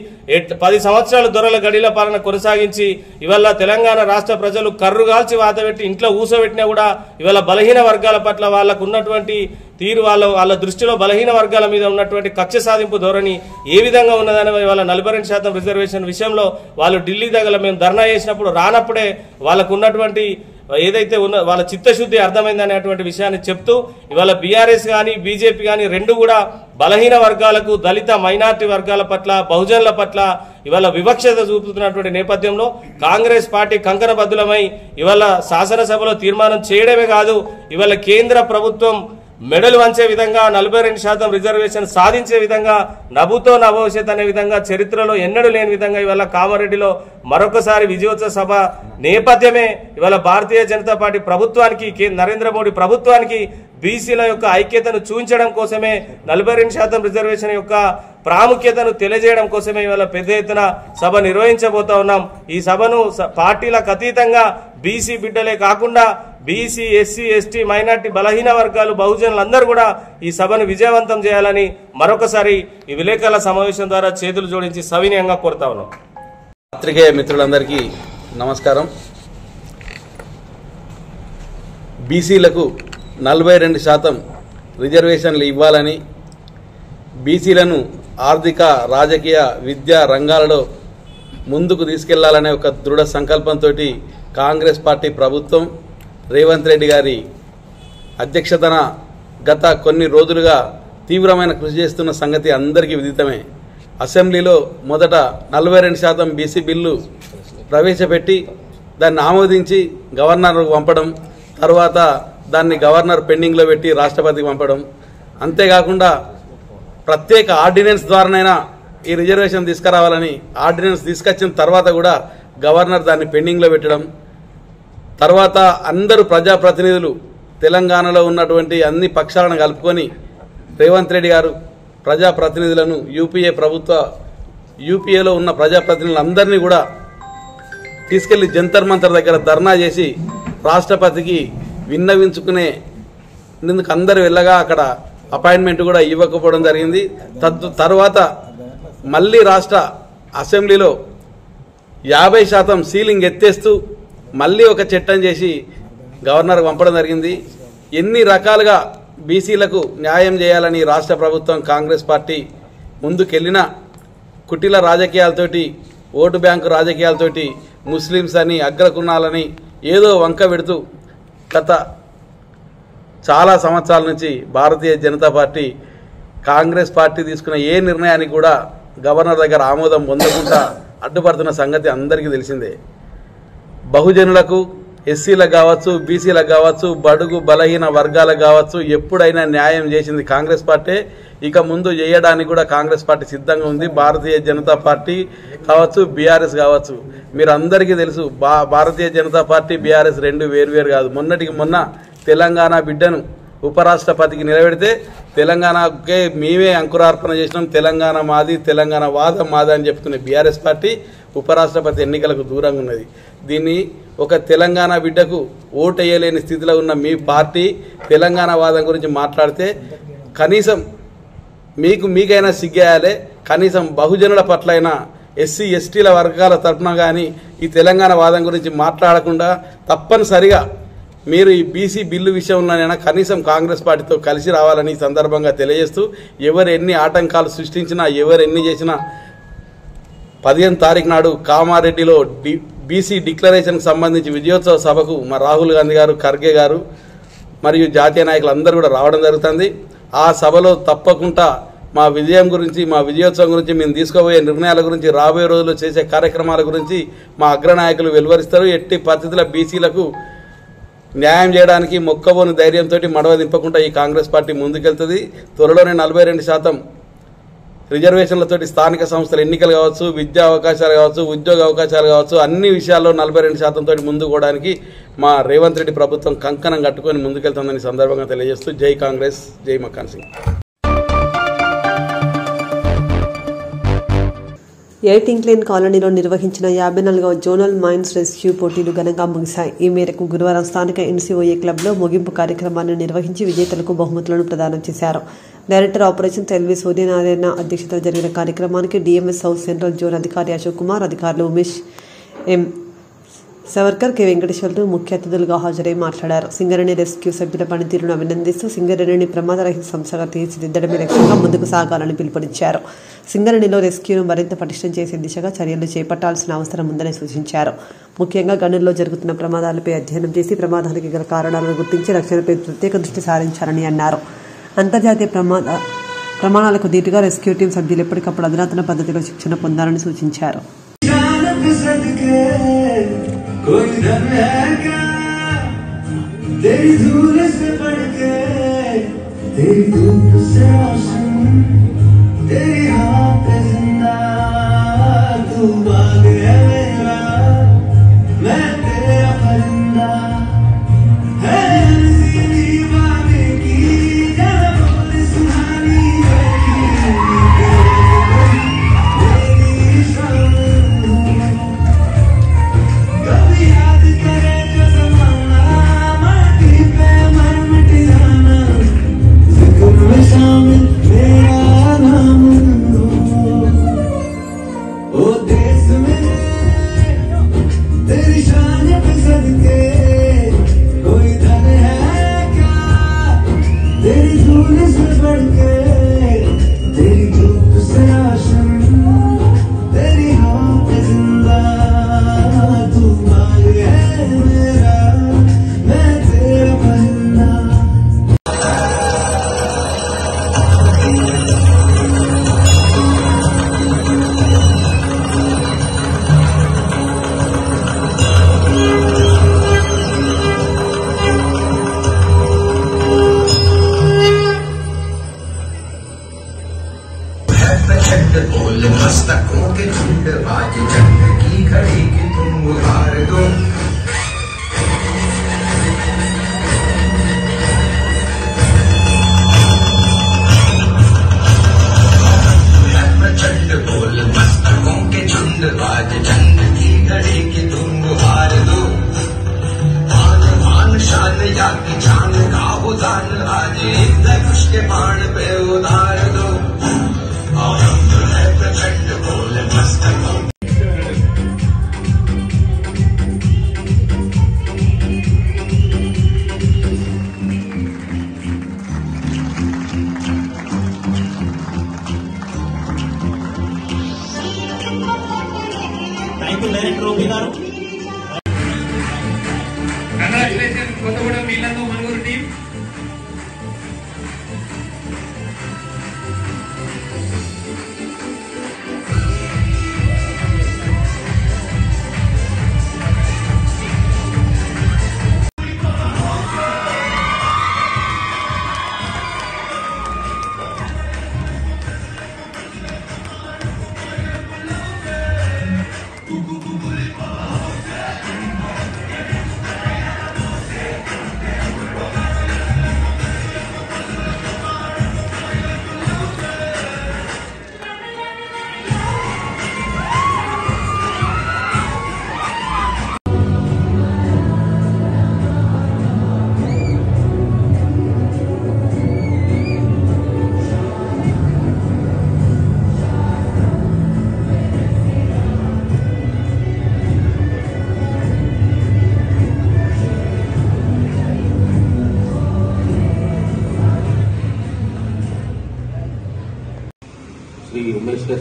10 సంవత్సరాలు దొరల గడిల పాలన కొనసాగించి ఇవాళ తెలంగాణ రాష్ట్ర ప్రజలు కర్రుగాల్చి వాతపెట్టి ఇంట్లో ఊసబెట్టినా కూడా ఇవాళ బలహీన వర్గాల పట్ల వాళ్ళకు ఉన్నటువంటి తీరు వాళ్ళ దృష్టిలో బలహీన వర్గాల మీద ఉన్నటువంటి కక్ష సాధింపు ధోరణి ఏ విధంగా ఉన్నదని ఇవాళ 42% రిజర్వేషన్ విషయంలో వాళ్ళు ఢిల్లీ దగ్గర మేము ధర్నా చేసినప్పుడు రానప్పుడే వాళ్ళకు ఉన్నటువంటి ఏదైతే ఉన్న వాళ్ళ చిత్తశుద్ధి అర్థమైందనేటువంటి విషయాన్ని చెప్తూ ఇవాళ బీఆర్ఎస్ కానీ బీజేపీ కానీ రెండు కూడా బలహీన వర్గాలకు దళిత మైనార్టీ వర్గాల పట్ల బహుజనుల పట్ల ఇవాళ వివక్షత చూపుతున్నటువంటి నేపథ్యంలో కాంగ్రెస్ పార్టీ కంకణబద్ధులమై ఇవాళ శాసనసభలో తీర్మానం చేయడమే కాదు ఇవాళ కేంద్ర ప్రభుత్వం మెడలు వంచే విధంగా 42% రిజర్వేషన్ సాధించే విధంగా నభూతో నభవిష్యత్ అనే విధంగా చరిత్రలో ఎన్నడూ లేని విధంగా ఇవాళ కామారెడ్డిలో మరొకసారి విజయోత్సవ సభ నేపథ్యమే ఇవాళ భారతీయ జనతా పార్టీ ప్రభుత్వానికి నరేంద్ర మోడీ ప్రభుత్వానికి బీసీల యొక్క ఐక్యతను చూపించడం కోసమే 42% రిజర్వేషన్ యొక్క ప్రాముఖ్యతను తెలియజేయడం కోసమే ఇవాళ పెద్ద ఎత్తున సభ నిర్వహించబోతా ఉన్నాం. ఈ సభను పార్టీలకు అతీతంగా బీసీ బిడ్డలే కాకుండా బీసీ ఎస్సీ ఎస్టీ మైనార్టీ బలహీన వర్గాలు బహుజనులందరూ కూడా ఈ సభను విజయవంతం చేయాలని మరొకసారి ఈ విలేకరుల సమావేశం ద్వారా చేతులు జోడించి సవినయంగా కోరుతా ఉన్నాం. పత్రికేయ మిత్రులందరికీ నమస్కారం. బీసీలకు 42% రిజర్వేషన్లు ఇవ్వాలని, బీసీలను ఆర్థిక రాజకీయ విద్యా రంగాలలో ముందుకు తీసుకెళ్లాలనే ఒక దృఢ సంకల్పంతో కాంగ్రెస్ పార్టీ ప్రభుత్వం రేవంత్ రెడ్డి గారి అధ్యక్షతన గత కొన్ని రోజులుగా తీవ్రమైన కృషి చేస్తున్న సంగతి అందరికీ విదితమే. అసెంబ్లీలో మొదట 42% బీసీ బిల్లు ప్రవేశపెట్టి దాన్ని ఆమోదించి గవర్నర్కు పంపడం, తర్వాత దాన్ని గవర్నర్ పెండింగ్లో పెట్టి రాష్ట్రపతికి పంపడం, అంతేకాకుండా ప్రత్యేక ఆర్డినెన్స్ ద్వారానైనా ఈ రిజర్వేషన్ తీసుకురావాలని ఆర్డినెన్స్ తీసుకొచ్చిన తర్వాత కూడా గవర్నర్ దాన్ని పెండింగ్లో పెట్టడం, తర్వాత అందరూ ప్రజాప్రతినిధులు తెలంగాణలో ఉన్నటువంటి అన్ని పక్షాలను కలుపుకొని రేవంత్ రెడ్డి గారు ప్రజాప్రతినిధులను యూపీఏలో ఉన్న ప్రజాప్రతినిధులందరినీ కూడా తీసుకెళ్లి జంతర్ మంతర్ దగ్గర ధర్నా చేసి రాష్ట్రపతికి విన్నవించుకునే ఇందుకు అందరూ వెళ్ళగా అక్కడ అపాయింట్మెంట్ కూడా ఇవ్వకపోవడం జరిగింది. తర్వాత మళ్ళీ రాష్ట్ర అసెంబ్లీలో 50% సీలింగ్ ఎత్తేస్తూ మళ్ళీ ఒక చట్టం చేసి గవర్నర్కి పంపడం జరిగింది. ఎన్ని రకాలుగా బీసీలకు న్యాయం చేయాలని రాష్ట్ర ప్రభుత్వం కాంగ్రెస్ పార్టీ ముందుకెళ్లినా కుటిల రాజకీయాలతోటి, ఓటు బ్యాంకు రాజకీయాలతోటి ముస్లిమ్స్ అని అగ్రకుణాలని ఏదో వంక పెడుతూ గత చాలా సంవత్సరాల నుంచి భారతీయ జనతా పార్టీ కాంగ్రెస్ పార్టీ తీసుకున్న ఏ నిర్ణయానికి కూడా గవర్నర్ దగ్గర ఆమోదం పొందకుండా అడ్డుపడుతున్న సంగతి అందరికీ తెలిసిందే. బహుజనులకు, ఎస్సీలకు కావచ్చు, బీసీలకు కావచ్చు, బడుగు బలహీన వర్గాలకు కావచ్చు ఎప్పుడైనా న్యాయం చేసింది కాంగ్రెస్ పార్టీ. ఇక ముందు చేయడానికి కూడా కాంగ్రెస్ పార్టీ సిద్ధంగా ఉంది. భారతీయ జనతా పార్టీ కావచ్చు, బీఆర్ఎస్ కావచ్చు. మీరు అందరికీ తెలుసు, భారతీయ జనతా పార్టీ బీఆర్ఎస్ రెండు వేరువేరు కాదు. మొన్నటికి మొన్న తెలంగాణ బిడ్డను ఉపరాష్ట్రపతికి నిలబెడితే తెలంగాణకే మేమే అంకురార్పణ చేసినాం, తెలంగాణ మాది, తెలంగాణ వాదం మాది అని చెప్తున్న బీఆర్ఎస్ పార్టీ ఉపరాష్ట్రపతి ఎన్నికలకు దూరంగా ఉన్నది. దీన్ని ఒక తెలంగాణ బిడ్డకు ఓటు వేయలేని స్థితిలో ఉన్న మీ పార్టీ తెలంగాణ వాదం గురించి మాట్లాడితే కనీసం మీకైనా సిగ్గేయాలి. కనీసం బహుజనుల పట్లైనా, ఎస్సీ ఎస్టీల వర్గాల తరఫున కానీ ఈ తెలంగాణ వాదం గురించి మాట్లాడకుండా తప్పనిసరిగా మీరు ఈ బీసీ బిల్లు విషయంలోనైనా కనీసం కాంగ్రెస్ పార్టీతో కలిసి రావాలని ఈ సందర్భంగా తెలియజేస్తూ, ఎవరు ఎన్ని ఆటంకాలు సృష్టించినా, ఎవరు ఎన్ని చేసినా 15 తారీఖు నాడు కామారెడ్డిలో బీసీ డిక్లరేషన్కి సంబంధించి విజయోత్సవ సభకు మా రాహుల్ గాంధీ గారు, ఖర్గే గారు మరియు జాతీయ నాయకులు అందరూ కూడా రావడం జరుగుతుంది. ఆ సభలో తప్పకుండా మా విజయం గురించి, మా విజయోత్సవం గురించి, మేము తీసుకోబోయే నిర్ణయాల గురించి, రాబోయే రోజుల్లో చేసే కార్యక్రమాల గురించి మా అగ్రనాయకులు వెలువరిస్తారు. ఎట్టి పరిస్థితుల బీసీలకు న్యాయం చేయడానికి మొక్కబోని ధైర్యంతో మడవ దింపకుండా ఈ కాంగ్రెస్ పార్టీ ముందుకెళ్తుంది. త్వరలోనే 42% రిజర్వేషన్లతోటి స్థానిక సంస్థల ఎన్నికలు కావచ్చు, విద్యా అవకాశాలు కావచ్చు, ఉద్యోగ అవకాశాలు కావచ్చు, అన్ని విషయాల్లో 42% తోటి ముందుకు పోవడానికి మా రేవంత్ రెడ్డి ప్రభుత్వం కంకణం కట్టుకొని ముందుకెళ్తుందని సందర్భంగా తెలియజేస్తూ జై కాంగ్రెస్, జై మక్కాన్ సింగ్. 18 లేన్ కాలనీలో నిర్వహించిన 54వ జోనల్ మైన్స్ రెస్క్యూ పోటీలు ఘనంగా ముగిశాయి. ఈ మేరకు గురువారం స్థానిక ఎన్సీఓఏ క్లబ్లో ముగింపు కార్యక్రమాన్ని నిర్వహించి విజేతలకు బహుమతులను ప్రదానం చేశారు. డైరెక్టర్ ఆపరేషన్స్ ఎల్వి సూర్యనారాయణ అధ్యక్షతన జరిగిన కార్యక్రమానికి డిఎంఎస్ సౌత్ సెంట్రల్ జోన్ అధికారి అశోక్ కుమార్, అధికారులు ఉమేష్ ఎం సవర్కర్, కె వెంకటేశ్వర్లు ముఖ్య అతిథులుగా హాజరై మాట్లాడారు. సింగరేణి రెస్క్యూ సభ్యుల పనితీరును అభినందిస్తూ సింగరేణిని ప్రమాదరహిత సంస్థగా తీర్చిదిద్దడమే లక్ష్యంగా ముందుకు సాగాలని పిలుపునిచ్చారు. సింగరేణిలో రెస్క్యూను మరింత పటిష్టం చేసే దిశగా చర్యలు చేపట్టాల్సిన అవసరం ఉందని సూచించారు. ముఖ్యంగా గనుల్లో జరుగుతున్న ప్రమాదాలపై అధ్యయనం చేసి ప్రమాదానికి గల కారణాలను గుర్తించి రక్షణపై ప్రత్యేక దృష్టి సారించాలని అన్నారు. అంతర్జాతీయ ప్రమాణాలకు దీటుగా రెస్క్యూ టీం సభ్యులు ఎప్పటికప్పుడు అధునాతన పద్ధతిలో శిక్షణ పొందాలని సూచించారు. कोई दम है क्या तेरी धूल से बढ़ के, तेरी धूप से रोशन, तेरी हाथ पे जिंदा तू बाग है मेरा, मैं तेरा परिंदा है हंसी बागे की जरा बोल सुहानी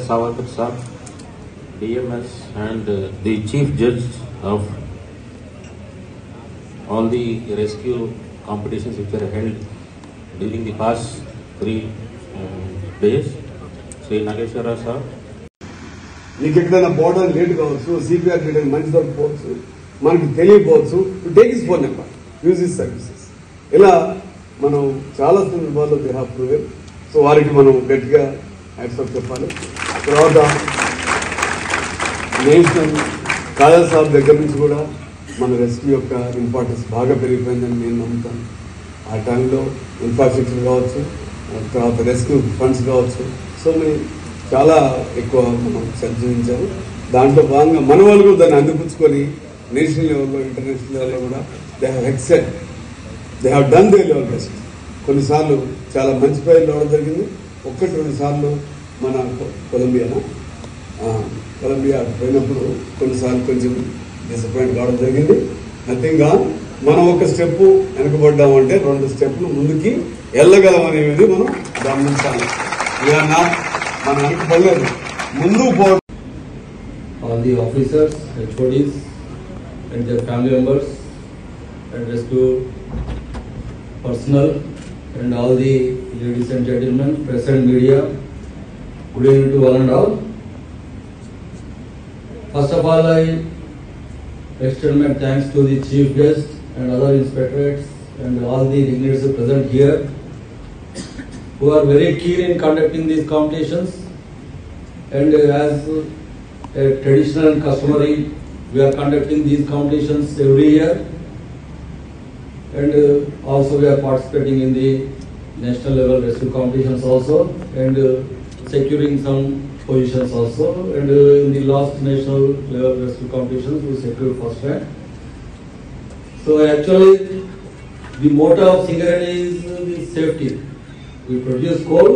Savarkar Sir, DMS and the Chief Judge of all the rescue competitions which were held during the past 3 base, Sri Nageshwara sir. నీకు ఎక్కడైనా పోవడానికి లేట్ కావచ్చు, సిపిఆర్ చేయడానికి మంచి దొరకపోవచ్చు, మనకి తెలియకపోవచ్చు. Take is phone number, use is services. ఇలా మనం చాలా సందర్భాల్లో దే హ్యావ్ ప్రూవెన్. సో వారికి మనం గట్టిగా యాక్సెప్ట్ చెప్పాలి. తర్వాత నేషనల్ కాజా సాబ్ దగ్గర నుంచి కూడా మన రెస్క్యూ యొక్క ఇంపార్టెన్స్ బాగా పెరిగిపోయిందని నేను నమ్ముతాను. ఆ టైంలో ఇన్ఫ్రాస్ట్రక్చర్ కావచ్చు, తర్వాత రెస్క్యూ ఫండ్స్ కావచ్చు, సో మేము చాలా ఎక్కువ మనం చర్చించాము. దాంట్లో భాగంగా మన వాళ్ళు కూడా దాన్ని అందిపుచ్చుకొని నేషనల్ లెవెల్లో, ఇంటర్నేషనల్ లెవెల్లో కూడా they have excel, they have done their level best. కొన్నిసార్లు చాలా మంచి పేర్లు రావడం జరిగింది. 1-2 సార్లు మన కొలంబియా పోయినప్పుడు కొన్నిసార్లు కొంచెం డిసప్పాయింట్ కావడం జరిగింది. నథింగ్గా మనం ఒక స్టెప్ వెనకబడ్డామంటే 2 స్టెప్లు ముందుకి వెళ్ళగలం అనేది మనం గమనించాలి. మనం వెనకబడలేదు, ముందుకు పోవడం. All the officers, HODs and their family members and rescue personnel and all the ladies and gentlemen, press and media, good evening to one and all. First of all, I extend my thanks to the chief guest and other inspectorates and all the dignitaries present here who are very keen in conducting these competitions. And as a traditional and customary, we are conducting these competitions every year. And also we are participating in the national level rescue competitions also, and securing some positions also. And in the last national level rescue competitions, we secured first rank. So actually, the motto of Singareni is the safety. We produce coal,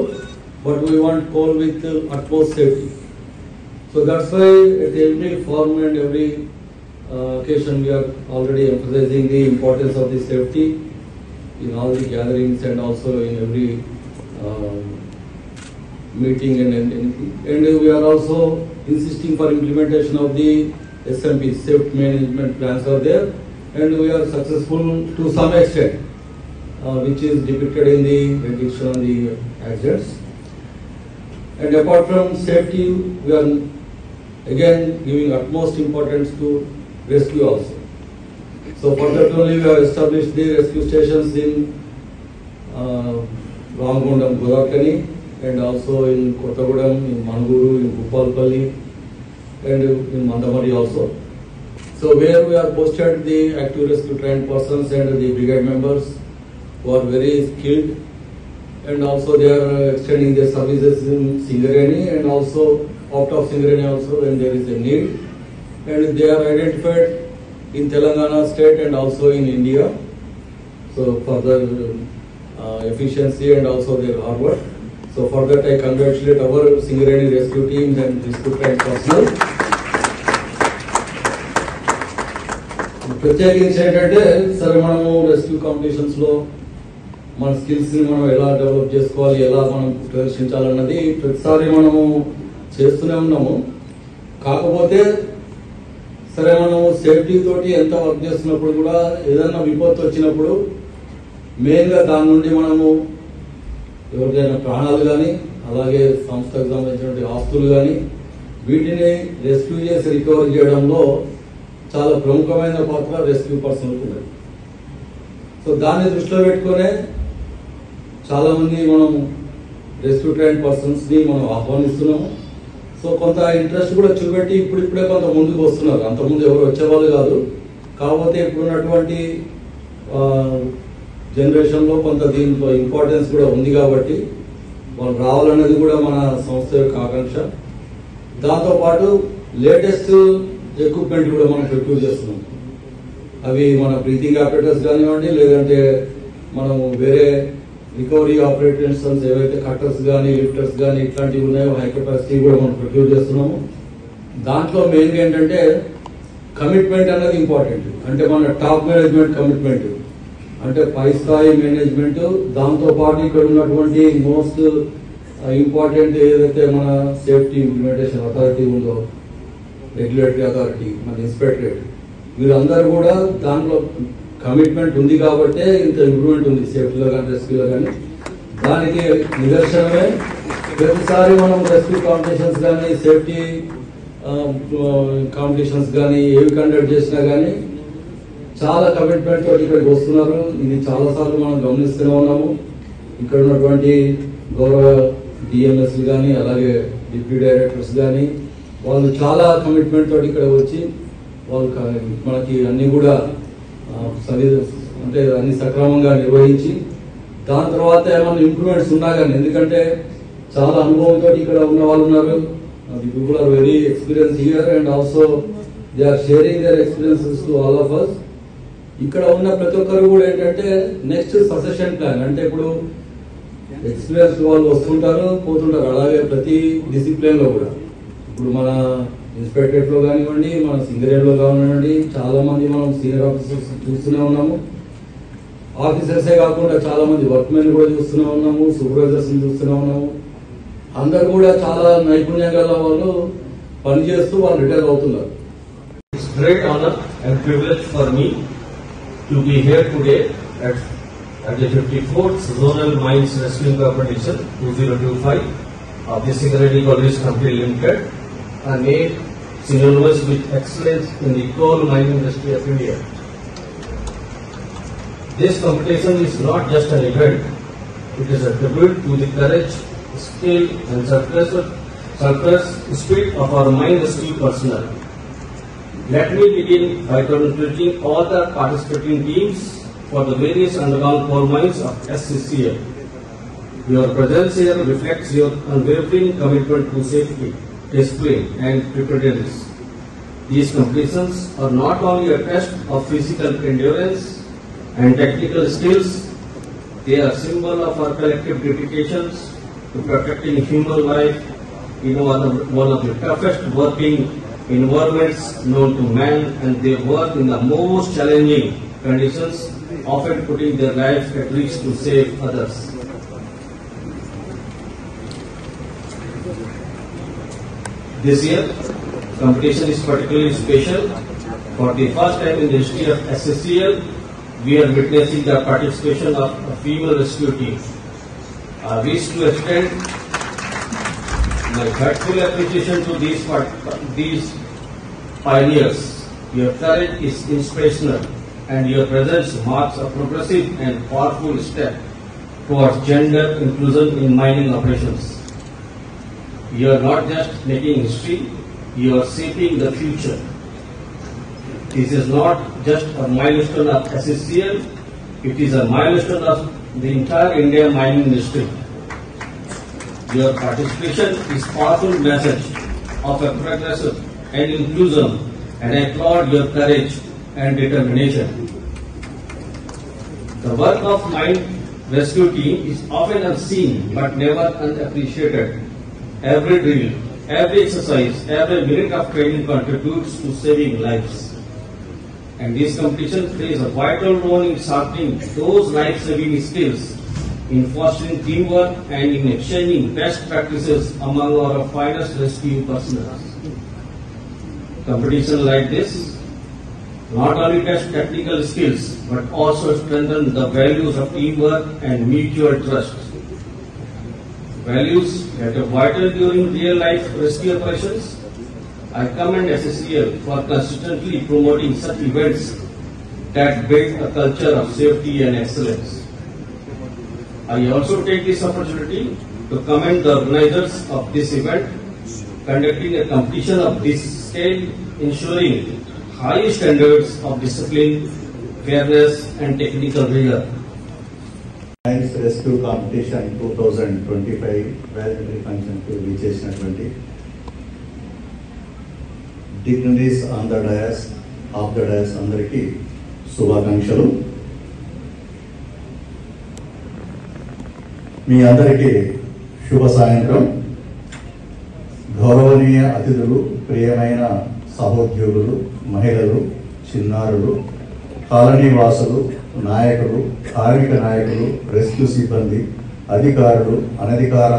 but we want coal with utmost safety. So that's why at every forum and every occasion we are already emphasizing the importance of the safety in all the gatherings and also in every meeting and anything. And we are also insisting for implementation of the SMP, safety management plans are there, and we are successful to some extent, which is depicted in the reduction of the accidents. And apart from safety, we are again giving utmost importance to rescue also. So for that only we have established the rescue stations in Ramagundam, Godakani, and also in Kottagudam, in Manguru, in Gopalpalli, and in Mandamari also. So where we are posted the active rescue trained persons and the brigade members who are very skilled, and also they are extending their services in Singareni and also out of Singareni also when there is a need, and they are identified in Telangana state and also in India. So for their efficiency and also their hard work. So for that I congratulate our Singareni rescue teams and rescue trained personnel. ప్రత్యేకించి ఏంటంటే సరే మనము రెస్క్యూ కాంపిటీషన్స్ లో మన స్కిల్స్ ని మనం ఎలా డెవలప్ చేసుకోవాలి, ఎలా మనం ప్రదర్శించాలన్నది ప్రతిసారి మనము చేస్తూనే ఉన్నాము. కాకపోతే సరే మనము సేఫ్టీ తోటి ఎంత వర్క్ చేస్తున్నప్పుడు కూడా ఏదైనా విపత్తు వచ్చినప్పుడు మెయిన్గా దాని నుండి మనము ఎవరికైనా ప్రాణాలు కానీ అలాగే సంస్థకు సంబంధించినటువంటి ఆస్తులు కానీ వీటిని రెస్క్యూ చేసి రికవర్ చేయడంలో చాలా ప్రముఖమైన పాత్ర రెస్క్యూ పర్సన్లకు ఉంది. సో దాన్ని దృష్టిలో పెట్టుకునే చాలా మంది మనం రెస్క్యూ ట్రైన్డ్ పర్సన్స్ ని మనం ఆహ్వానిస్తున్నాము. సో కొంత ఇంట్రెస్ట్ కూడా చూపెట్టి ఇప్పుడిప్పుడే కొంత ముందుకు వస్తున్నారు. అంతకుముందు ఎవరు వచ్చేవాళ్ళు కాదు. కాకపోతే ఇప్పుడున్నటువంటి జనరేషన్లో కొంత దీంట్లో ఇంపార్టెన్స్ కూడా ఉంది కాబట్టి వాళ్ళు రావాలన్నది కూడా మన సంస్థ యొక్క ఆకాంక్ష. దాంతోపాటు లేటెస్ట్ ఎక్విప్మెంట్ కూడా మనం ప్రొక్యూర్ చేస్తున్నాం. అవి మన బ్రీతింగ్ ఆపరేటర్స్ కానివ్వండి, లేదంటే మనము వేరే రికవరీ ఆపరేటర్స్ ఏవైతే కట్టర్స్ కానీ లిఫ్టర్స్ కానీ ఇట్లాంటివి ఉన్నాయో హై కెపాసిటీ కూడా మనం ప్రొక్యూర్ చేస్తున్నాము. దాంట్లో మెయిన్గా ఏంటంటే కమిట్మెంట్ అనేది ఇంపార్టెంట్. అంటే మన టాప్ మేనేజ్మెంట్ కమిట్మెంట్ అంటే పై స్థాయి మేనేజ్మెంట్, దాంతోపాటు ఇక్కడ ఉన్నటువంటి మోస్ట్ ఇంపార్టెంట్ ఏదైతే మన సేఫ్టీ ఇంప్లిమెంటేషన్ అథారిటీ ఉందో, రెగ్యులేటరీ అథారిటీ, మన ఇన్స్పెక్టరేట్, వీరందరూ కూడా దాంట్లో కమిట్మెంట్ ఉంది కాబట్టే ఇంత ఇంప్రూవ్మెంట్ ఉంది సేఫ్టీలో కానీ రెస్క్యూలో కానీ. దానికి నిదర్శనమే ప్రతిసారి మనం రెస్క్యూ కాంపిటీషన్స్ కానీ సేఫ్టీ కాంపిటీషన్స్ కానీ ఏవి కండక్ట్ చేసినా కానీ చాలా కమిట్మెంట్ తోటి ఇక్కడికి వస్తున్నారు. ఇది చాలాసార్లు మనం గమనిస్తూనే ఉన్నాము. ఇక్కడ ఉన్నటువంటి గౌరవ డిఎంఎస్ కానీ అలాగే డిప్యూటీ డైరెక్టర్స్ కానీ వాళ్ళు చాలా కమిట్మెంట్ తోటి ఇక్కడ వచ్చి వాళ్ళు మనకి అన్ని కూడా అంటే అన్ని సక్రమంగా నిర్వహించి దాని తర్వాత ఏమైనా ఇంప్రూవ్మెంట్స్ ఉన్నా కానీ, ఎందుకంటే చాలా అనుభవంతో ఇక్కడ ఉన్న వాళ్ళు ఉన్నారు. The people are very experience here and also they are sharing their experiences to all of us. ఇక్కడ ఉన్న ప్రతి ఒక్కరు కూడా ఏంటంటే నెక్స్ట్ సక్సెషన్ ప్లాన్, అంటే ఇప్పుడు ఎక్స్పీరియన్స్ వాళ్ళు వస్తుంటారు పోతుంటారు, అలాగే ప్రతి డిసిప్లిన్ లో కూడా ఇప్పుడు మన ఇన్స్పెక్టరేట్ లో కానివ్వండి, మన సింగరేట్ లో కానివ్వండి, చాలా మంది మనం సీనియర్ ఆఫీసర్స్ చూస్తూనే ఉన్నాము. ఆఫీసర్సే కాకుండా చాలా మంది వర్క్మెన్ కూడా చూస్తూనే ఉన్నాము, సూపర్వైజర్స్ చూస్తూనే ఉన్నాము. అందరు కూడా చాలా నైపుణ్యం గల వాళ్ళు పనిచేస్తూ వాళ్ళు రిటైర్ అవుతున్నారు. It's great honor and privilege for me to be here today at the 54th Zonal Mines Rescue Competition 2025 of the Singareni College Company Limited, a name synonymous with excellence in the coal mining industry of India. This competition is not just an event, it is a tribute to the courage, skill and selfless spirit of our mine rescue personnel. Let me begin by congratulating all the participating teams for the various underground coal mines of SCCL. Your presence here reflects your unwavering commitment to safety, discipline and preparedness. These competitions are not only a test of physical endurance and technical skills, they are a symbol of our collective dedications to protecting human life in one of the toughest working environments known to man, and they work in the most challenging conditions, often putting their lives at risk to save others. This year, competition is particularly special. For the first time in the history of SSCL, we are witnessing the participation of a female rescue team. I wish to extend my heartfelt appreciation to these pioneers. Your courage is inspirational and your presence marks a progressive and powerful step towards gender inclusion in mining operations. You are not just making history, you are shaping the future. This is not just a milestone of SSCL, it is a milestone of the entire India mining industry. Your participation is a powerful message of a progressive and inclusion, and I applaud your courage and determination. The work of mine rescue team is often unseen but never unappreciated. Every drill, every exercise, every minute of training contributes to saving lives. And this competition plays a vital role in sharpening those life-saving skills, in fostering teamwork and in exchanging best practices among our finest rescue personnel. Competition like this not only test technical skills but also strengthen the values of teamwork and mutual trust. Values that are vital during real-life rescue operations. I commend SSCL for consistently promoting such events that build a culture of safety and excellence. I also take this opportunity to commend the organizers of this event, conducting a competition of this scale, ensuring high standards of discipline, fairness and technical rigor. Mines Rescue Competition 2025 వాల్యుటరీ function కు విచ్చేసినటువంటి dignities on the dais of the dais అందరికీ శుభాకాంక్షలు. మీ అందరికీ శుభ సాయంత్రం. గౌరవనీయ అతిథులు, ప్రియమైన సహోద్యోగులు, మహిళలు, చిన్నారులు, కాలనీ వాసులు, నాయకులు, కార్మిక నాయకులు, రెస్క్యూ సిబ్బంది, అధికారులు, అనధికార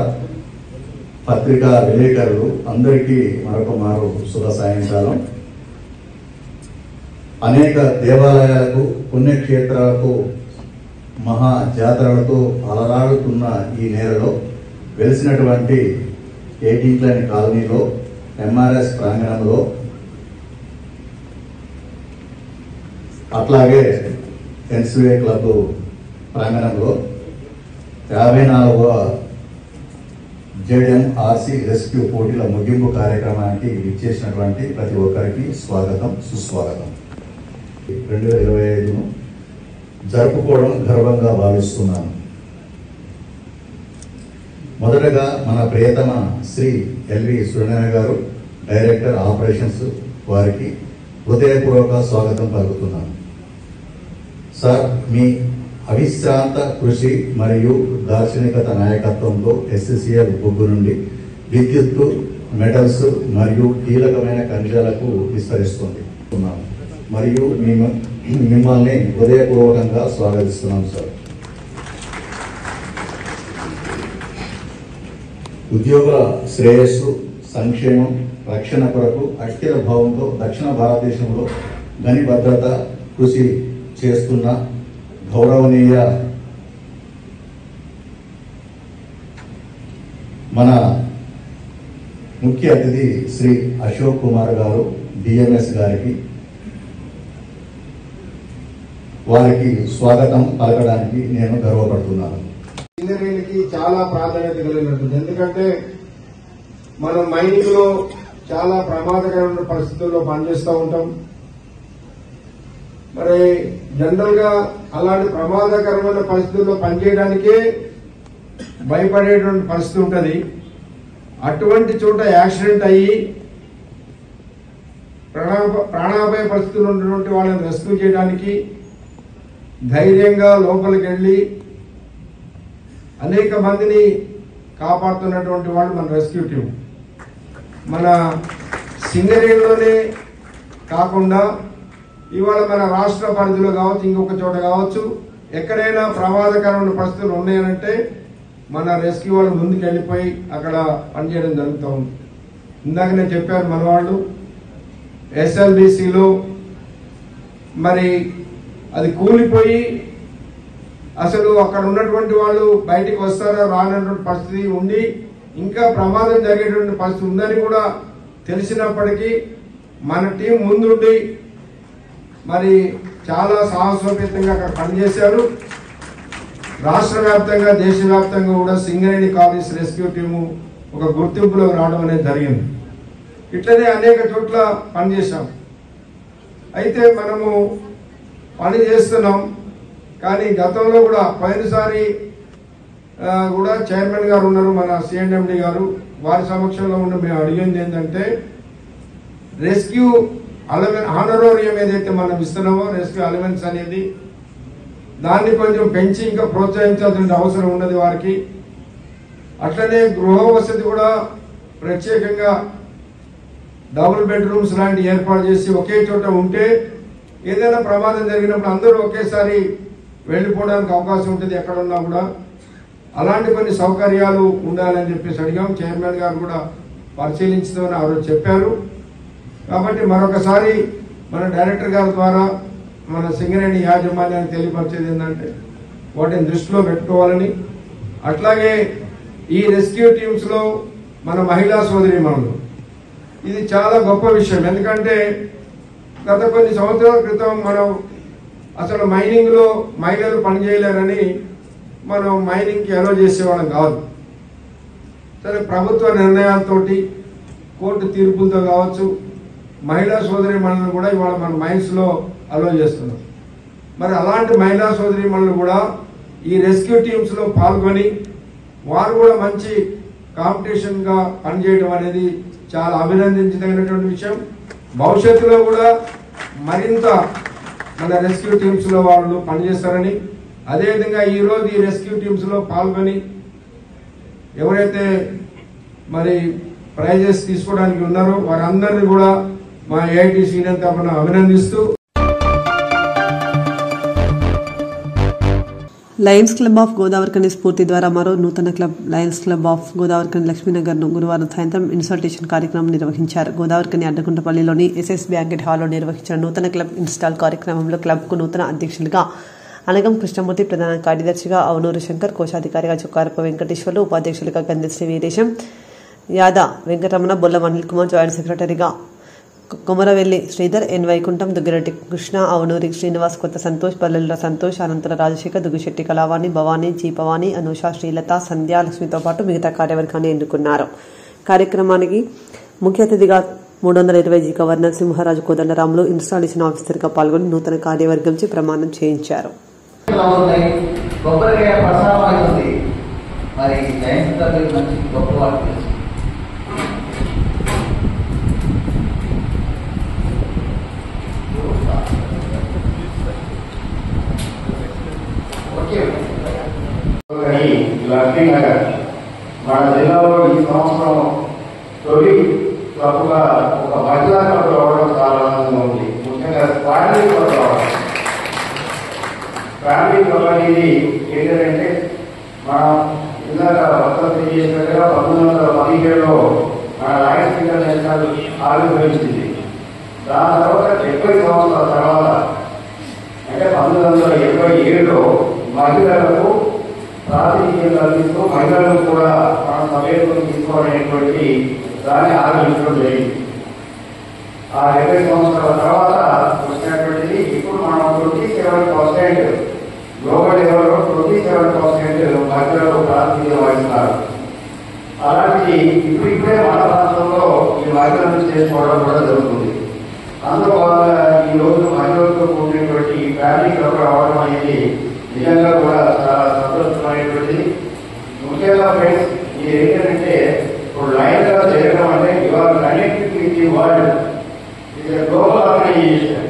పత్రికా విలేకరులు అందరికీ మరొక మారు శుభ సాయంకాలం. అనేక దేవాలయాలకు, పుణ్యక్షేత్రాలకు, మహా జాతరలతో అలరాడుతున్న ఈ నేలలో వెలిసినటువంటి ఏటీక్లైన్ కాలనీలో ఎంఆర్ఎస్ ప్రాంగణంలో అట్లాగే ఎన్సిఏ క్లబ్ ప్రాంగణంలో 54వ జేఎంఆర్సి రెస్క్యూ పోటీల ముగింపు కార్యక్రమానికి ఇచ్చేసినటువంటి ప్రతి ఒక్కరికి స్వాగతం సుస్వాగతం. 2025ను జరుపుకోవడం గర్వంగా భావిస్తున్నాను. మొదటగా మన ప్రియతమ శ్రీ ఎల్వి సూర్యనారాయణ గారు, డైరెక్టర్ ఆపరేషన్స్, వారికి హృదయపూర్వక స్వాగతం పలుకుతున్నాను. సార్, మీ అవిశ్రాంత కృషి మరియు దార్శనికత నాయకత్వంలో ఎస్సీసీఎల్ బొగ్గు నుండి విద్యుత్తు, మెటల్స్ మరియు కీలకమైన ఖనిజాలకు విస్తరిస్తుంది మరియు మిమ్మల్ని హృదయపూర్వకంగా స్వాగతిస్తున్నాం సార్. ఉద్యోగుల శ్రేయస్సు, సంక్షేమం, రక్షణ కొరకు అస్థిర భావంతో దక్షిణ భారతదేశంలో గని భద్రత కృషి చేస్తున్న గౌరవనీయ మన ముఖ్య అతిథి శ్రీ అశోక్ కుమార్ గారు, డిఎంఎస్ గారికి, వారికి స్వాగతం పలకడానికి నేను గర్వపడుతున్నాను. ఇంజనీరింగ్కి చాలా ప్రాధాన్యత కలిగినట్టుంది. ఎందుకంటే మనం మైనింగ్ లో చాలా ప్రమాదకరమైన పరిస్థితుల్లో పనిచేస్తూ ఉంటాం. మరి జనరల్ గా అలాంటి ప్రమాదకరమైన పరిస్థితుల్లో పనిచేయడానికే భయపడేటువంటి పరిస్థితి ఉంటుంది. అటువంటి చోట యాక్సిడెంట్ అయ్యి ప్రాణాపాయ పరిస్థితుల్లో ఉన్నటువంటి వాళ్ళని రెస్క్యూ చేయడానికి ధైర్యంగా లోపలికి వెళ్ళి అనేక మందిని కాపాడుతున్నటువంటి వాళ్ళు మన రెస్క్యూ టీం. మన సింగరేణిలోనే కాకుండా ఇవాళ మన రాష్ట్ర పరిధిలో కావచ్చు, ఇంకొక చోట కావచ్చు, ఎక్కడైనా ప్రమాదకరమైన పరిస్థితులు ఉన్నాయనంటే మన రెస్క్యూ వాళ్ళు ముందుకు వెళ్ళిపోయి అక్కడ పనిచేయడం జరుగుతూ ఉంది. ఇందాక నేను చెప్పాను, మన వాళ్ళు ఎస్ఎల్బిసిలో మరి అది కూలిపోయి అసలు అక్కడ ఉన్నటువంటి వాళ్ళు బయటికి వస్తారా రానటువంటి పరిస్థితి ఉండి ఇంకా ప్రమాదం జరిగేటువంటి పరిస్థితి ఉందని కూడా తెలిసినప్పటికీ మన టీం ముందుండి మరి చాలా సాహసోపేతంగా అక్కడ పనిచేశారు. రాష్ట్ర వ్యాప్తంగా, దేశవ్యాప్తంగా కూడా సింగరేణి కాలేజ్ రెస్క్యూ టీము ఒక గుర్తింపులోకి రావడం అనేది జరిగింది. ఇట్లనే అనేక చోట్ల పనిచేశాం. అయితే మనము పని చేస్తున్నాం, కానీ గతంలో కూడా పోయినసారి కూడా చైర్మన్ గారు ఉన్నారు, మన సిఎండి గారు, వారి సమక్షంలో ఉండి మేము అడిగింది ఏంటంటే రెస్క్యూ ఆనరోరియం ఏదైతే మనం ఇస్తున్నామో రెస్క్యూ అలవెన్స్ అనేది దాన్ని కొంచెం పెంచి ఇంకా ప్రోత్సహించాల్సిన అవసరం ఉన్నది వారికి. అట్లనే గృహ వసతి కూడా ప్రత్యేకంగా డబుల్ బెడ్రూమ్స్ లాంటి ఏర్పాటు చేసి ఒకే చోట ఉంటే ఏదైనా ప్రమాదం జరిగినప్పుడు అందరూ ఒకేసారి వెళ్ళిపోవడానికి అవకాశం ఉంటుంది ఎక్కడున్నా కూడా. అలాంటి కొన్ని సౌకర్యాలు ఉండాలని చెప్పేసి అడిగాం. చైర్మన్ గారు కూడా పరిశీలించుతామని ఆ రోజు చెప్పారు. కాబట్టి మరొకసారి మన డైరెక్టర్ గారి ద్వారా మన సింగరేణి యాజమాన్యానికి తెలియపరిచేది ఏంటంటే వాటిని దృష్టిలో పెట్టుకోవాలని, అట్లాగే ఈ రెస్క్యూ టీమ్స్లో మన మహిళా సోదరీమణులు, ఇది చాలా గొప్ప విషయం. ఎందుకంటే గత కొన్ని సంవత్సరాల క్రితం మనం అసలు మైనింగ్లో మహిళలు పనిచేయలేరని మనం మైనింగ్కి అలో చేసేవాళ్ళం కాదు. సరే, ప్రభుత్వ నిర్ణయాలతోటి, కోర్టు తీర్పులతో కావచ్చు, మహిళా సోదరీమణులను కూడా ఇవాళ మన మైన్స్లో అలో చేస్తున్నాం. మరి అలాంటి మహిళా సోదరీమణులు కూడా ఈ రెస్క్యూ టీమ్స్లో పాల్గొని వారు కూడా మంచి కాంపిటీషన్గా పనిచేయడం అనేది చాలా అభినందించదగినటువంటి విషయం. భవిష్యత్తులో కూడా మరింత మన రెస్క్యూ టీమ్స్లో వాళ్ళు పనిచేస్తారని, అదేవిధంగా ఈరోజు ఈ రెస్క్యూ టీమ్స్లో పాల్గొని ఎవరైతే మరి ప్రైజెస్ తీసుకోవడానికి ఉన్నారో వారందరినీ కూడా మా ఏఐటీసీ యూనియన్ తరఫున అభినందిస్తూ, లయన్స్ క్లబ్ ఆఫ్ గోదావరిఖని స్ఫూర్తి ద్వారా మరో నూతన club lions club of Godavarikhani లక్ష్మీనగర్ను గురువారం సాయంత్రం ఇన్స్టాలేషన్ కార్యక్రమం నిర్వహించారు. గోదావరిఖని అడ్డగుంటపల్లిలోని ఎస్ఎస్ బ్యాంకెట్ హాల్లో నిర్వహించిన నూతన క్లబ్ ఇన్స్టాల్ కార్యక్రమంలో క్లబ్కు నూతన అధ్యక్షులుగా అనగం కృష్ణమూర్తి ప్రధాన కార్యదర్శిగా, అవనూరు శంకర్ కోశాధికారిగా, చుక్కారపు వెంకటేశ్వర్లు ఉపాధ్యక్షులుగా, గంధశ్రీ వీరేశం, యాదా వెంకటరమణ, బొల్లం అనిల్ కుమార్ జాయింట్ సెక్రటరీగా, కొమరవెల్లి శ్రీధర్, ఎన్ వైకుంఠం, దుగ్గిరెడ్డి కృష్ణ, అవనూరి శ్రీనివాస్, కొత్త సంతోష్, పల్లెల సంతోష్, అనంతర రాజశేఖర్, దుగ్గిశెట్టి కళావాణి, భవానీ, జీ భవానీ, అనూష, శ్రీలత, సంధ్య, లక్ష్మితో పాటు మిగతా కార్యవర్గాన్ని ఎన్నుకున్నారు. కార్యక్రమానికి ముఖ్య అతిథిగా 320 గవర్నర్ సింహరాజు కోదండరాములు ఇన్స్టాలేషన్ ఆఫీసర్గా పాల్గొని నూతన కార్యవర్గంచే ప్రమాణం చేయించారు. కొబ్బరికాయ ప్రసాదం అవుతుంది. మరి జయంతి మంచి గొప్ప వాటి లక్ష్మీనగర్ మన జిల్లాలో ఈ సంవత్సరం తొలి తప్పుగా ఒక మహిళా క్లబ్ రావడం చాలా ఆనందంగా ఉంది. ముఖ్యంగా ఫ్యామిలీ క్లబ్ రావడం. ఫ్యామిలీ క్లబ్ అనేది ఏంటంటే మనం ఇందాక వసతి చేసినట్టుగా 1917లో మన లయన్స్ ఇంటర్నేషనల్ ఆవిర్భవించింది. దాని తర్వాత 70 సంవత్సరాల తర్వాత అంటే 1977లో మహిళలకు ప్రాతినిధ్యం కల్పిస్తూ మహిళలను కూడా మన సభ్యులను తీసుకోవాలనేటువంటి దాన్ని ఆలోచించడం జరిగింది. ఆ 70 సంవత్సరాల తర్వాత వచ్చినటువంటిది ఇప్పుడు మనం 27% గ్లోబల్ లెవెల్లో 27% మహిళలు ప్రాతినిధ్యం వహిస్తున్నారు. అలాంటి ఇప్పుడిప్పుడే మన రాష్ట్రంలో ఈ మహిళలను చేసుకోవడం కూడా జరుగుతుంది. అందులో భాగంగా ఈ రోజు మహిళలతో కూడినటువంటి ఫ్యామిలీ క్లబ్ రావడం అనేది నిజంగా కూడా చాలా సంతోషమైనటువంటిది. ముఖ్యంగా ఫ్రెండ్స్ ఇది ఏంటంటే ఇప్పుడు లైన్ గా చేయడం అంటే ఇవాళ కనెక్టెడ్ విత్ ది వరల్డ్. ఇది గ్లోబల్ ఆర్గనైజేషన్.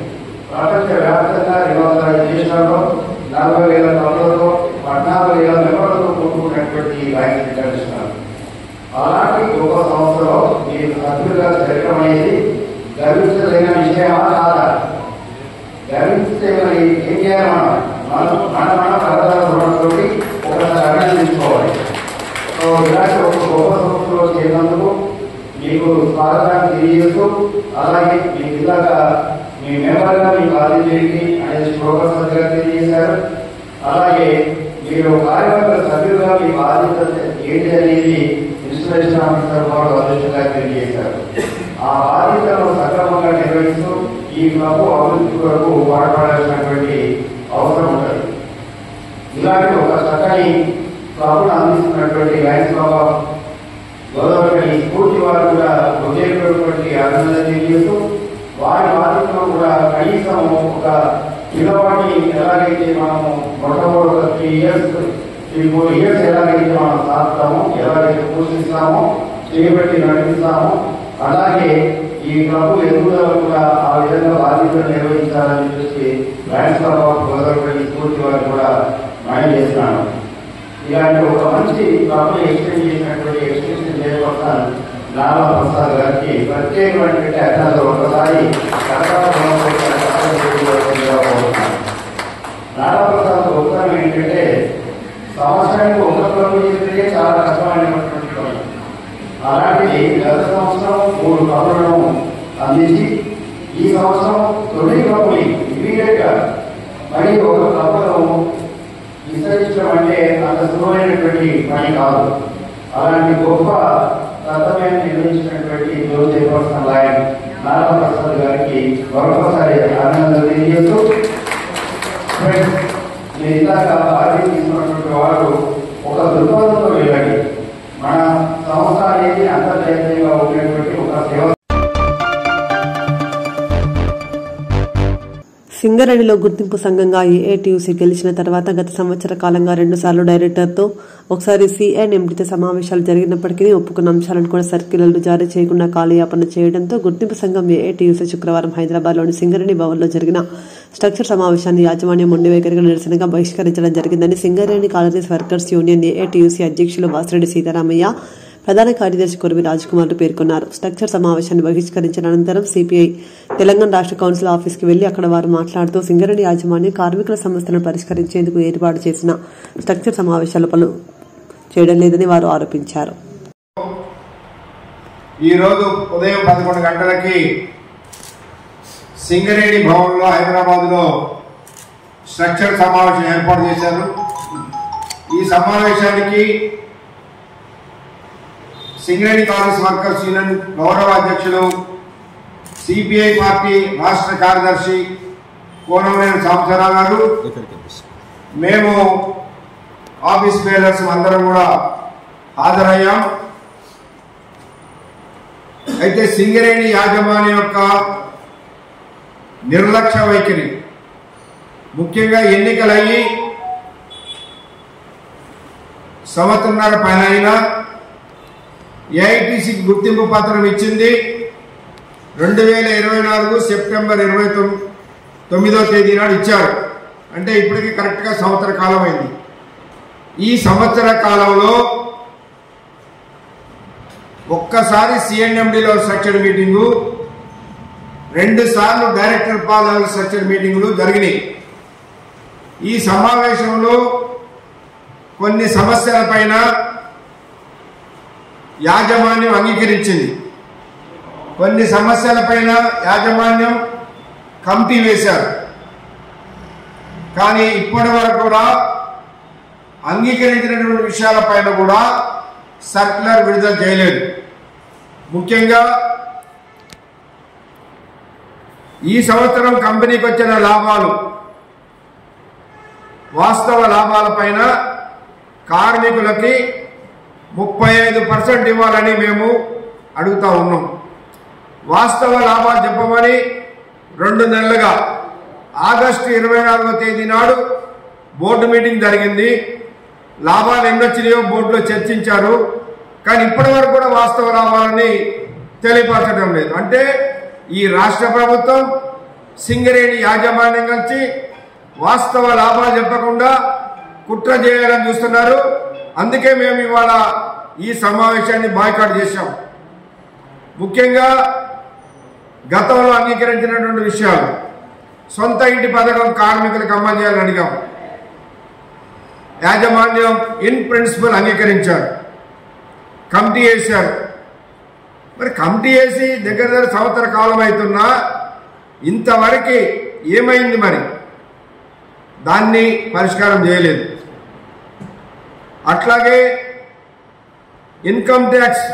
ప్రపంచ వ్యాప్తంగా 200 దేశాల్లో 40,000 పనులతో 14,000 మెంబర్లతో కూడుకున్నటువంటి లైన్స్ ఇంటర్నేషనల్. అలాంటి గొప్ప సంస్థలో మీరు సభ్యులుగా జరగడం అనేది గర్వించదగిన విషయమా కాదా? గర్వించితే మరి ఏం చేయాలి? మన ప్రధానంతో ఒకసారి అభినందించుకోవాలి. సో ఇలాంటి ఒక గొప్ప సంస్థలో చేసినందుకు మీకు స్వాగతాన్ని తెలియజేస్తూ, అలాగే మీ ఇలాగ మీ మెంబర్గా మీకు ఆదించేయండి అనేది ప్రొఫెసర్ గారు తెలియజేశారు. అలాగే మీరు కార్యవర్గ సభ్యులుగా మీకు బాధ్యత ఏంటి అనేది ఇన్స్టిట్యూషన్ ఆఫీసర్ వారు అధ్యక్షులుగా తెలియజేశారు. ఆ బాధ్యతలను సక్రమంగా నిర్వహిస్తూ ఈ క్లబ్ అభివృద్ధి కొరకు పాటుపడాల్సినటువంటి అవసరం ఉంటుంది. ఇలాంటి ఒక చక్కని క్లబ్ను అందిస్తున్నటువంటి లయన్స్ క్లబ్ ఆఫ్ గోదావరి స్ఫూర్తి వారు కూడా హృదయపూర్వకటువంటి అభినందన తెలియజేస్తూ, వారి బాధ్యతలో కూడా కనీసం ఒక పిల్లవాడిని ఎలాగైతే మనము మొట్టమొదటి 3 years 3-4 years ఎలాగైతే మనం సాగుతామో, ఎలాగైతే పోషిస్తామో, చేయబట్టి నడిపిస్తామో, అలాగే ఈ క్లబ్ ఎదుగుదల కూడా ఆ విధంగా బాధ్యతలు నిర్వహించాలని చెప్పి లయన్స్ క్లబ్ ఆఫ్ గోదావరి స్ఫూర్తి వారు కూడా మైండ్ చేస్తున్నాను. ఇలాంటి ఒక మంచి క్లబ్ ఎక్స్టెండ్ చేసినటువంటి ఎక్స్టెన్షన్ చైర్పర్సన్ నారా ప్రసాద్ గారికి ప్రత్యేకమైనటువంటి అభినందనలు ఒకసారి నారా ప్రసాద్ గొప్పతనం ఏంటంటే సంవత్సరానికి ఒక క్లబ్ చేస్తే చాలా కష్టమైనటువంటి క్లబ్. అలాంటిది గత సంవత్సరం 3 క్లబ్లను అందించి ఈ సంవత్సరం 9 క్లబ్ని ఇమీడియట్ గా మరి ఒక క్లబ్ను విస్తరించడం అంటే అంత సులువైనటువంటి పని కాదు. అలాంటి గొప్ప కర్తవ్యాన్ని నిర్వహించినటువంటి రోజు చైర్పర్సన్ లయన్ నారా ప్రసాద్ గారికి మరొకసారి అభినందనలు తెలియజేస్తూ, మీరు ఇందాక బాధ్యత తీసుకున్నటువంటి వారు ఒక దృక్పథంతో వెళ్ళండి. మన సంస్థ అనేది అంతర్జాతీయంగా ఉండేటువంటి ఒక సేవ. సింగరేణిలో గుర్తింపు సంఘంగా ఏఐటీయూసీ గెలిచిన తర్వాత గత సంవత్సర కాలంగా 2 సార్లు డైరెక్టర్తో, ఒకసారి సిఎన్ఎండితో సమావేశాలు జరిగినప్పటికీ ఒప్పుకున్న అంశాలను కూడా సర్క్యులర్లు జారీ చేయకుండా కాలయాపన చేయడంతో గుర్తింపు సంఘం ఏఐటీయూసీ శుక్రవారం హైదరాబాద్లోని సింగరేణి భవన్లో జరిగిన స్ట్రక్చర్ సమావేశాన్ని యాజమాన్యం మొండి వైఖరిగా నిరసనగా బహిష్కరించడం జరిగిందని Singareni collieries workers union AITUC అధ్యక్షులు వాసిరెడ్డి సీతారామయ్య, ప్రధాన కార్యదర్శి కొరవి రాజ్కుమార్లు పేర్కొన్నారు. స్ట్రక్చర్ సమావేశాన్ని బహిష్కరించిన అనంతరం సిపిఐ తెలంగాణ రాష్ట్ర కౌన్సిల్ ఆఫీస్కి వెళ్లి అక్కడ వారు మాట్లాడుతూ సింగరేణి యాజమాన్యం కార్మికుల సమస్యలను పరిష్కరించేందుకు ఏర్పాటు చేసిన స్ట్రక్చర్ సమావేశాలు పలు చేయడం లేదని వారు ఆరోపించారు. ఈరోజు ఉదయం 11 గంటలకి సింగరేణి భవన్లో హైదరాబాద్లో స్ట్రక్చర్ సమావేశం ఏర్పాటు చేశారు. ఈ సమావేశానికి సింగరేణి కాంగ్రెస్ వర్కర్స్ యూనియన్ గౌరవ అధ్యక్షులు, సిపిఐ పార్టీ రాష్ట్ర కార్యదర్శి కోనమనేని సాంబశివరావు గారు, మేము ఆఫీస్ బేరర్స్ అందరం కూడా హాజరయ్యాం. అయితే సింగరేణి యాజమాన్యం యొక్క నిర్లక్ష్య వైఖరి, ముఖ్యంగా ఎన్నికలయ్యి సంవత్సరంన్నర పైన అయినా ఏఐటీసీకి గుర్తింపు పత్రం ఇచ్చింది 2024 సెప్టెంబర్ 29వ తేదీ నాడు ఇచ్చారు. అంటే ఇప్పటికీ కరెక్ట్గా సంవత్సర కాలం అయింది. ఈ సంవత్సర కాలంలో ఒక్కసారి సిఎన్ఎండిలో స్ట్రక్చర్ మీటింగు, 2 సార్లు డైరెక్టర్ పాల్ లెవెల్ స్ట్రక్చర్ మీటింగులు జరిగినాయి. ఈ సమావేశంలో కొన్ని సమస్యలపైన యాజమాన్యం అంగీకరించింది. కొన్ని సమస్యలపైన యాజమాన్యం కమిటీ వేశారు. కానీ ఇప్పటి వరకు కూడా అంగీకరించినటువంటి విషయాలపైన కూడా సర్క్యులర్ విడుదల చేయలేదు. ముఖ్యంగా ఈ సంవత్సరం కంపెనీకి వచ్చిన లాభాలు, వాస్తవ లాభాలపైన కార్మికులకి 35% ఇవ్వాలని మేము అడుగుతా ఉన్నాం. వాస్తవ లాభాలు చెప్పమని 2 నెలలుగా ఆగస్టు 24వ తేదీ నాడు బోర్డు మీటింగ్ జరిగింది. లాభాలు ఎన్నొచ్చినాయో బోర్డులో చర్చించారు. కానీ ఇప్పటి వరకు కూడా వాస్తవ లాభాలని తెలియపరచడం లేదు. అంటే ఈ రాష్ట్ర ప్రభుత్వం సింగరేణి యాజమాన్యం కలిసి వాస్తవ లాభాలు చెప్పకుండా కుట్ర చేయాలని చూస్తున్నారు. అందుకే మేము ఇవాళ ఈ సమావేశాన్ని బాయ్కాట్ చేశాం. ముఖ్యంగా గతంలో అంగీకరించినటువంటి విషయాలు, సొంత ఇంటి పథకం కార్మికులకు అమలు చేయాలని అడిగాం. యాజమాన్యం ఇన్ ప్రిన్సిపల్ అంగీకరించారు, కమిటీ వేశారు. మరి కమిటీ వేసి దగ్గర సంవత్సర కాలం అవుతున్నా ఇంతవరకు ఏమైంది? మరి దాన్ని పరిష్కారం చేయలేదు. అట్లాగే ఇన్కమ్ ట్యాక్స్,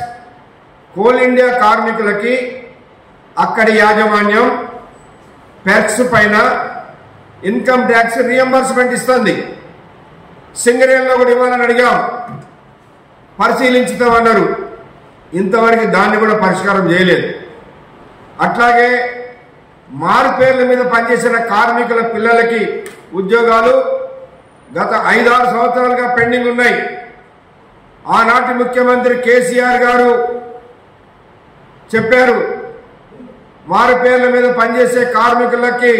కోల్ ఇండియా కార్మికులకి అక్కడి యాజమాన్యం పెర్క్స్ పైన ఇన్కమ్ ట్యాక్స్ రియంబర్స్మెంట్ ఇస్తుంది. సింగరేణిలో కూడా ఇవ్వాలని అడిగాం, పరిశీలించుతామన్నారు. ఇంతవరకు దాన్ని కూడా పరిష్కారం చేయలేదు. అట్లాగే మారుపేర్ల మీద పనిచేసిన కార్మికుల పిల్లలకి ఉద్యోగాలు గత 5-6 సంవత్సరాలుగా పెండింగ్ ఉన్నాయి. ఆనాటి ముఖ్యమంత్రి కేసీఆర్ గారు చెప్పారు, మారు పేర్ల మీద పనిచేసే కార్మికులకి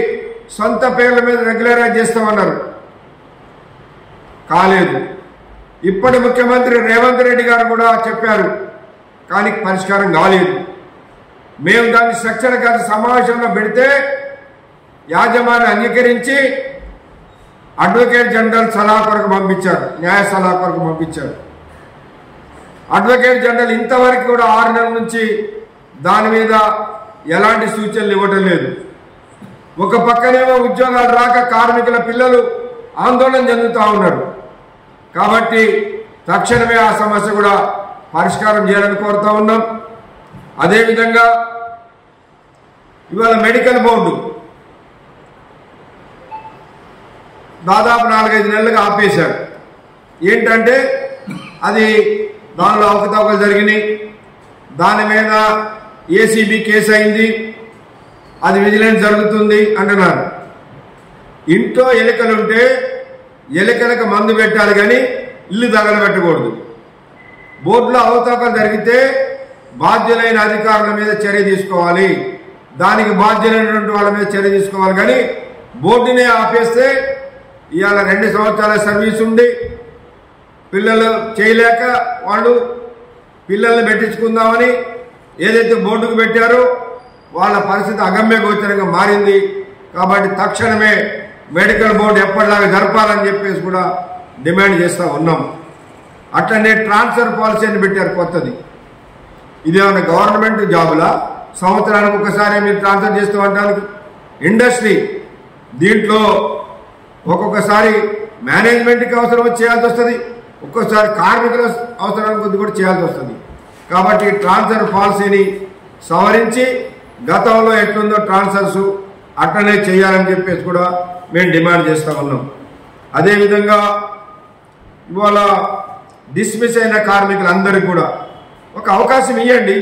సొంత పేర్ల మీద రెగ్యులరైజ్ చేస్తామన్నారు. కాలేదు. ఇప్పటి ముఖ్యమంత్రి రేవంత్ రెడ్డి గారు కూడా చెప్పారు, కానీ పరిష్కారం కాలేదు. మేము దాన్ని స్ట్రక్చర్ గత సమావేశంలో పెడితే యాజమాన్యం అంగీకరించి అడ్వకేట్ జనరల్ సలహా కొరకు పంపించారు, న్యాయ సలహా కొరకు పంపించారు. అడ్వకేట్ జనరల్ ఇంతవరకు కూడా 6 నెలల నుంచి దాని మీద ఎలాంటి సూచనలు ఇవ్వటం లేదు. ఒక పక్కనేమో ఉద్యోగాలు రాక కార్మికుల పిల్లలు ఆందోళన చెందుతూ ఉన్నారు. కాబట్టి తక్షణమే ఆ సమస్య కూడా పరిష్కారం చేయాలని కోరుతా ఉన్నాం. అదేవిధంగా ఇవాళ మెడికల్ బోర్డు దాదాపు 4-5 నెలలుగా ఆపేశారు. ఏంటంటే అది దానిలో అవకతవకలు జరిగినాయి, దాని మీద ఏసీబీ కేసు అయింది, అది విజిలెన్స్ జరుగుతుంది అంటున్నారు. ఇంట్లో ఎలుకలుంటే ఎలుకలకు మందు పెట్టాలి కానీ ఇల్లు తగలబెట్టకూడదు. బోర్డులో అవకతవకలు జరిగితే బాధ్యులైన అధికారుల మీద చర్య తీసుకోవాలి, దానికి బాధ్యులైనటువంటి వాళ్ళ మీద చర్య తీసుకోవాలి. కానీ బోర్డునే ఆపేస్తే ఇవాళ 2 సంవత్సరాల సర్వీస్ ఉండి పిల్లలు చేయలేక వాళ్ళు పిల్లల్ని పెట్టించుకుందామని ఏదైతే బోర్డుకు పెట్టారో వాళ్ళ పరిస్థితి అగమ్య గోచరంగా మారింది. కాబట్టి తక్షణమే మెడికల్ బోర్డు ఎప్పటిలాగా జరపాలని చెప్పేసి కూడా డిమాండ్ చేస్తూ ఉన్నాం. అట్లనే ట్రాన్స్ఫర్ పాలసీ అని పెట్టారు కొత్తది. ఇదేమన్నా గవర్నమెంట్ జాబులా? సంవత్సరానికి ఒకసారి మీరు ట్రాన్స్ఫర్ చేస్తూ ఉండడానికి ఇండస్ట్రీ. దీంట్లో ఒక్కొక్కసారి మేనేజ్మెంట్కి అవసరం చేయాల్సి వస్తుంది, ఒక్కోసారి కార్మికుల అవసరానికి కొద్ది కూడా చేయాల్సి వస్తుంది. కాబట్టి ట్రాన్స్ఫర్ పాలసీని సవరించి గతంలో ఎట్లుందో ట్రాన్స్ఫర్స్ అట్లనే చేయాలని చెప్పేసి కూడా మేము డిమాండ్ చేస్తూ ఉన్నాం. అదేవిధంగా ఇవాళ డిస్మిస్ అయిన కార్మికులందరికీ కూడా ఒక అవకాశం ఇవ్వండి.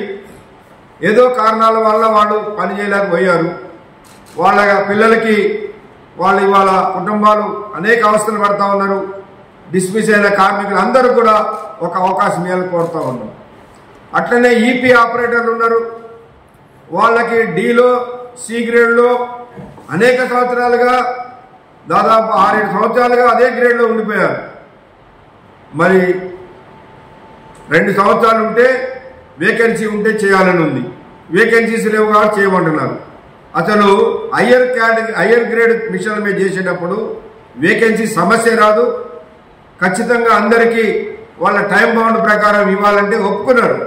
ఏదో కారణాల వల్ల వాళ్ళు పని చేయలేకపోయారు, వాళ్ళ పిల్లలకి వాళ్ళు ఇవాళ కుటుంబాలు అనేక అవస్థలు పడతా ఉన్నారు. డిస్మిస్ అయిన కార్మికులందరూ కూడా ఒక అవకాశం ఇవ్వాలని కోరుతూ ఉన్నాం. అట్లనే ఈపీ ఆపరేటర్లు ఉన్నారు, వాళ్ళకి డీలో సి గ్రేడ్లో అనేక సంవత్సరాలుగా దాదాపు 6-7 సంవత్సరాలుగా అదే గ్రేడ్లో ఉండిపోయారు. మరి 2 సంవత్సరాలు ఉంటే వేకెన్సీ ఉంటే చేయాలని ఉంది, వేకెన్సీస్ లేవు కాబట్టి చేయమంటున్నారు. అసలు హయ్యర్ గ్రేడ్ మిషన్ల మీద చేసేటప్పుడు వేకెన్సీ సమస్య రాదు, ఖచ్చితంగా అందరికీ వాళ్ళ టైం బౌండ్ ప్రకారం ఇవ్వాలంటే ఒప్పుకున్నారు.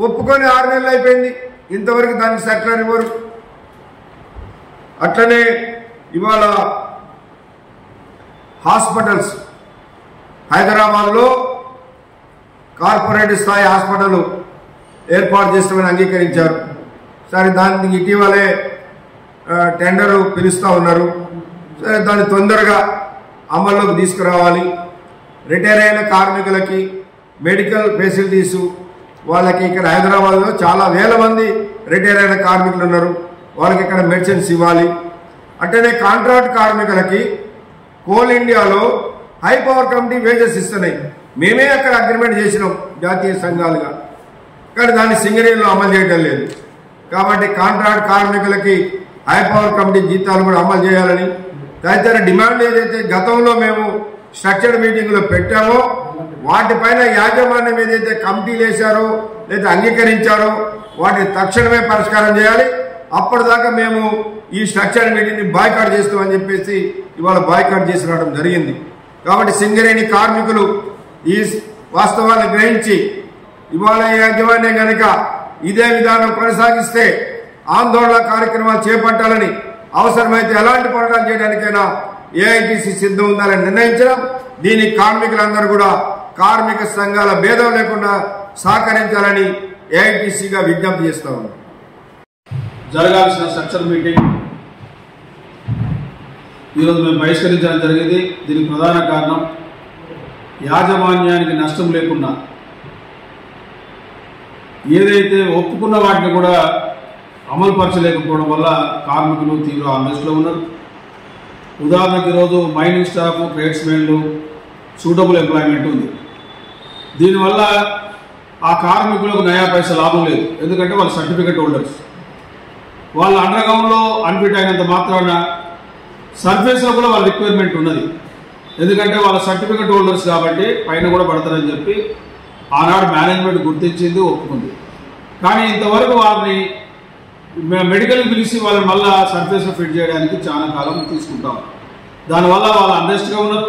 ఒప్పుకొని 6 నెలలు అయిపోయింది, ఇంతవరకు దానికి సర్కులర్ ఇవ్వరు. అట్లనే ఇవాళ హాస్పిటల్స్ హైదరాబాద్లో కార్పొరేట్ స్థాయి హాస్పిటల్ ఏర్పాటు చేస్తామని అంగీకరించారు. సరే, దానికి ఇటీవలే టెండరు పిలుస్తూ ఉన్నారు. సరే, దాన్ని తొందరగా అమల్లోకి తీసుకురావాలి. రిటైర్ అయిన కార్మికులకి మెడికల్ ఫెసిలిటీసు వాళ్ళకి ఇక్కడ హైదరాబాద్లో చాలా వేల మంది రిటైర్ అయిన కార్మికులు ఉన్నారు, వాళ్ళకి ఇక్కడ మెడిసిన్స్ ఇవ్వాలి. అట్లనే కాంట్రాక్ట్ కార్మికులకి కోల్ ఇండియాలో హై పవర్ కమిటీ వేజెస్ ఇస్తున్నాయి. మేమే అక్కడ అగ్రిమెంట్ చేసినాం జాతీయ సంఘాలుగా, కానీ దాన్ని సింగరేణిలో అమలు చేయడం లేదు. కాబట్టి కాంట్రాక్ట్ కార్మికులకి హై పవర్ కమిటీ జీతాలు కూడా అమలు చేయాలని తదితర డిమాండ్ ఏదైతే గతంలో మేము స్ట్రక్చర్డ్ మీటింగ్లో పెట్టామో వాటిపైన యాజమాన్యం ఏదైతే కమిటీలు వేశారో లేదా అంగీకరించారో వాటిని తక్షణమే పరిష్కారం చేయాలి. అప్పటిదాకా మేము ఈ స్ట్రక్చర్డ్ మీటింగ్ని బాయ్కాట్ చేస్తామని చెప్పేసి ఇవాళ బాయ్కాట్ చేసి రావడం జరిగింది. కాబట్టి సింగరేణి కార్మికులు ఈ వాస్తవాన్ని గ్రహించి ఇవాళ యాజమాన్యం కనుక ఇదే విధానం కొనసాగిస్తే ఆందోళన కార్యక్రమాలు చేపట్టాలని, అవసరమైతే ఎలాంటి పోరాటాలు చేయడానికైనా ఏఐటీసీ సిద్ధం ఉండాలని నిర్ణయించడం. దీనికి కార్మికులందరూ కూడా కార్మిక సంఘాల భేదం లేకుండా సహకరించాలని ఏఐటీసీగా విజ్ఞప్తి చేస్తా ఉన్నాం. జరగాల్సిన స్ట్రక్చర్ మీటింగ్ ఈరోజు మేము బహిష్కరించడం జరిగింది. దీనికి ప్రధాన కారణం యాజమాన్యానికి నష్టం లేకుండా ఏదైతే ఒప్పుకున్న వాటిని కూడా అమలు పరచలేకపోవడం వల్ల కార్మికులు తీవ్ర ఆందోళనలో ఉన్నారు. ఉదాహరణకు ఈరోజు మైనింగ్ స్టాఫ్, ట్రేడ్స్మెన్లు సూటబుల్ ఎంప్లాయ్మెంట్ ఉంది. దీనివల్ల ఆ కార్మికులకు నయా పైసా లాభం లేదు, ఎందుకంటే వాళ్ళు సర్టిఫికెట్ హోల్డర్స్. వాళ్ళ అండర్గ్రౌండ్లో అన్ఫిట్ అయినంత మాత్రాన సర్ఫేస్లో కూడా వాళ్ళ రిక్వైర్మెంట్ ఉన్నది, ఎందుకంటే వాళ్ళ సర్టిఫికెట్ హోల్డర్స్ కాబట్టి పైన కూడా పడతారని చెప్పి ఆనాడు మేనేజ్మెంట్ గుర్తించింది, ఒప్పుకుంది. కానీ ఇంతవరకు వారిని మెడికల్ పిలిచి వాళ్ళని మళ్ళీ సర్ఫేస్లో ఫిట్ చేయడానికి చాలా కాలం తీసుకుంటాం. దానివల్ల వాళ్ళు అన్రెస్ట్గా ఉన్నారు.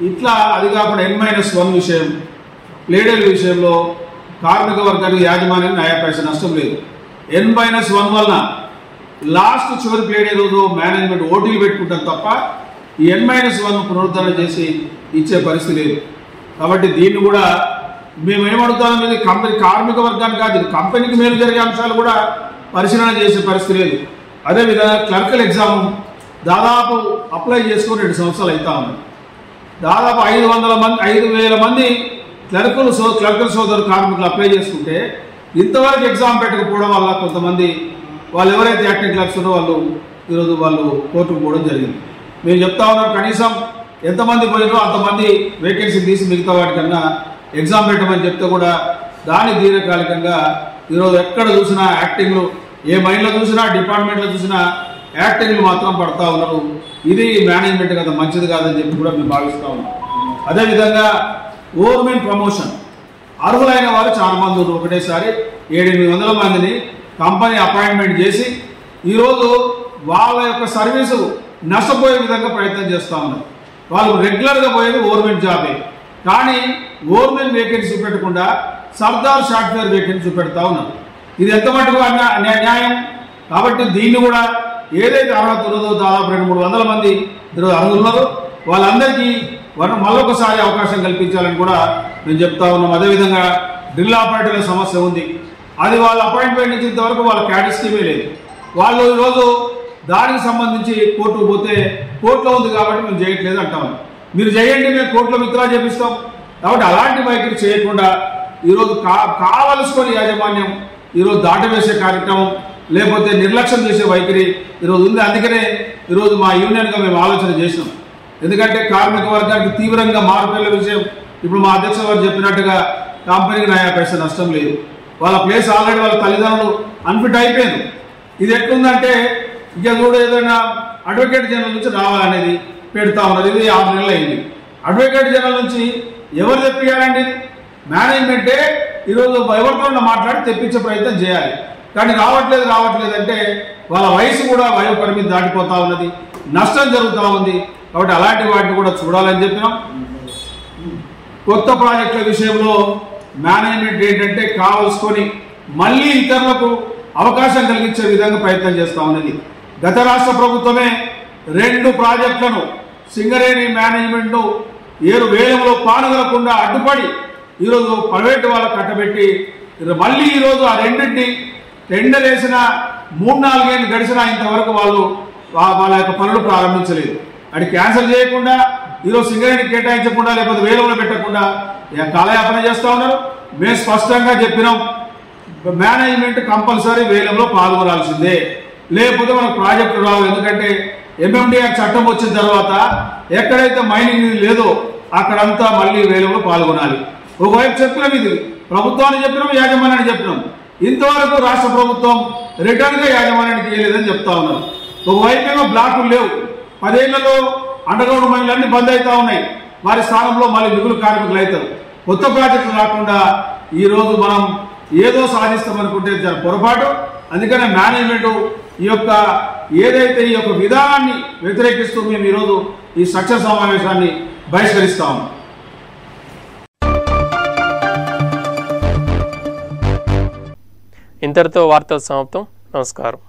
ఇట్లా అది కాకుండా N-1 విషయం, ప్లేడల్ విషయంలో కార్మిక వర్గానికి యాజమాన్యం నయా పైసా నష్టం లేదు. N-1 వలన లాస్ట్ చివరి ప్లేడే రోజు మేనేజ్మెంట్ ఓటీలు పెట్టుకుంటారు తప్ప ఈ N-1 పునరుద్ధరణ చేసి ఇచ్చే పరిస్థితి లేదు. కాబట్టి దీన్ని కూడా మేమేమడుగుతాం, ఇది కంపెనీ కార్మిక వర్గానికి కాదు, కంపెనీకి మేలు జరిగే అంశాలు కూడా పరిశీలన చేసే పరిస్థితి లేదు. అదేవిధంగా క్లర్కల్ ఎగ్జామ్ దాదాపు అప్లై చేసుకుని 2 సంవత్సరాలు అవుతా ఉన్నాయి. దాదాపు 5,000 మంది క్లర్కల్ సోదరు కార్మికులు అప్లై చేసుకుంటే ఇంతవరకు ఎగ్జామ్ పెట్టకపోవడం వల్ల కొంతమంది వాళ్ళు ఎవరైతే యాక్టింగ్ క్లర్క్స్ ఉన్నారో వాళ్ళు ఈరోజు వాళ్ళు కోర్టుకు పోవడం జరిగింది. మేము చెప్తా ఉన్నాం, కనీసం ఎంతమంది పోయినో అంతమంది వేకెన్సీ తీసి మిగతా వాటికన్నా ఎగ్జామ్ పెట్టమని చెప్తే కూడా దాని దీర్ఘకాలికంగా ఈరోజు ఎక్కడ చూసినా యాక్టింగ్లు, ఏ మైండ్లో చూసినా డిపార్ట్మెంట్లో చూసినా యాక్టింగ్లు మాత్రం పడతా ఉన్నారు. ఇది మేనేజ్మెంట్ కదా మంచిది కాదని చెప్పి కూడా మేము భావిస్తూ ఉన్నాం. అదేవిధంగా గవర్నమెంట్ ప్రమోషన్ అర్హులైన వారు చాలా మంది ఉన్నారు. ఒకటేసారి 700-800 మందిని కంపెనీ అపాయింట్మెంట్ చేసి ఈరోజు వాళ్ళ యొక్క సర్వీసు నష్టపోయే విధంగా ప్రయత్నం చేస్తూ ఉన్నారు. వాళ్ళు రెగ్యులర్గా పోయేది గవర్నమెంట్ జాబే, కానీ గవర్నమెంట్ వేకెన్సీ చూపెట్టకుండా సర్దార్ సాఫ్ట్వేర్ వేకెన్సీ చూపెడతా ఉన్నారు. ఇది ఎంత మటుకు న్యాయం? కాబట్టి దీన్ని కూడా ఏదైతే అర్హత ఉన్నదో దాదాపు 200-300 మంది ఈరోజు అర్హులున్నారు. వాళ్ళందరికీ మళ్ళొకసారి అవకాశం కల్పించాలని కూడా మేము చెప్తా ఉన్నాం. అదేవిధంగా డ్రిల్ ఆపరేటర్ల సమస్య ఉంది. అది వాళ్ళ అపాయింట్మెంట్ నుంచి ఇంతవరకు వాళ్ళ క్యాడర్ స్కీమే లేదు. వాళ్ళు ఈరోజు దానికి సంబంధించి కోర్టుకు పోతే కోర్టులో ఉంది కాబట్టి మేము చేయట్లేదు అంటాము. మీరు చేయండి, మేము కోర్టులో విత్డ్రా చేపిస్తాం. కాబట్టి అలాంటి వైఖరి చేయకుండా ఈరోజు కావలసుకొని యాజమాన్యం ఈరోజు దాటవేసే కార్యక్రమం లేకపోతే నిర్లక్ష్యం చేసే వైఖరి ఈరోజు ఉంది. అందుకనే ఈరోజు మా యూనియన్గా మేము ఆలోచన చేసినాం. ఎందుకంటే కార్మిక వర్గానికి తీవ్రంగా మార్పుల విషయం ఇప్పుడు మా అధ్యక్షుల వారు చెప్పినట్టుగా కంపెనీకి 9 పైసా నష్టం లేదు. వాళ్ళ ప్లేస్ ఆల్రెడీ వాళ్ళ తల్లిదండ్రులు అన్ఫిట్ అయిపోయారు. ఇది ఎట్లుందంటే ఇక కూడా ఏదైనా అడ్వకేట్ జనరల్ నుంచి రావాలనేది పెడతా ఉన్నది. ఇది 6 నెలలు అయింది. అడ్వకేట్ జనరల్ నుంచి ఎవరు తెప్పియాలండి? మేనేజ్మెంటే ఈరోజు ఎవరితో మాట్లాడి తెప్పించే ప్రయత్నం చేయాలి. కానీ రావట్లేదు అంటే వాళ్ళ వయసు కూడా వయో పరిమితి దాటిపోతా ఉన్నది, నష్టం జరుగుతూ ఉంది. కాబట్టి అలాంటి వాటిని కూడా చూడాలని చెప్పినాం. కొత్త ప్రాజెక్టుల విషయంలో మేనేజ్మెంట్ ఏంటంటే కావలసుకొని మళ్ళీ ఇతరులకు అవకాశం కలిగించే విధంగా ప్రయత్నం చేస్తూ ఉన్నది. గత రాష్ట్ర ప్రభుత్వమే 2 ప్రాజెక్టులను సింగరేణి మేనేజ్మెంట్ వేలంలో పాల్గొనకుండా అడ్డుపడి ఈరోజు ప్రైవేటు వాళ్ళకు కట్టబెట్టి మళ్ళీ ఈరోజు ఆ రెండింటిని టెండర్ వేసిన 3-4 ఏళ్ళు గడిచినా ఇంతవరకు వాళ్ళు వాళ్ళ యొక్క పనులు ప్రారంభించలేదు. అది క్యాన్సిల్ చేయకుండా ఈరోజు సింగరేణి కేటాయించకుండా లేకపోతే వేలంలో పెట్టకుండా కాలయాపన చేస్తూ ఉన్నారు. మేము స్పష్టంగా చెప్పినాం, మేనేజ్మెంట్ కంపల్సరీ వేలంలో పాల్గొనాల్సిందే, లేకపోతే మనకు ప్రాజెక్టు రావు. ఎందుకంటే ఎంఎండిఆర్ చట్టం వచ్చిన తర్వాత ఎక్కడైతే మైనింగ్ లేదో అక్కడంతా మళ్ళీ వేలంలో పాల్గొనాలి. ఒకవైపు చెప్పినాం, ఇది ప్రభుత్వాన్ని చెప్పినాం, యాజమాన్యాన్ని చెప్పినాం. ఇంతవరకు రాష్ట్ర ప్రభుత్వం రిటర్న్ గా యాజమాన్యానికి ఇవ్వలేదని చెప్తా ఉన్నారు. ఒకవైపు ఏమో బ్లాకులు లేవు. 10 ఏళ్లలో అండర్గ్రౌండ్ మైన్లన్నీ బంద్ అవుతా ఉన్నాయి. వారి స్థానంలో మళ్ళీ మిగులు కార్మికులు అవుతారు. కొత్త ప్రాజెక్టులు రాకుండా ఈరోజు మనం ఏదో సాధిస్తామనుకుంటే పొరపాటు. అందుకనే మేనేజ్మెంట్ ఈ యొక్క ఏదైతే ఈ యొక్క విధానాన్ని వ్యతిరేకిస్తూ మేము ఈరోజు ఈ సఖ్య సమావేశాన్ని బహిష్కరిస్తాము. ఇంతటితో వార్తలు సమాప్తం. నమస్కారం.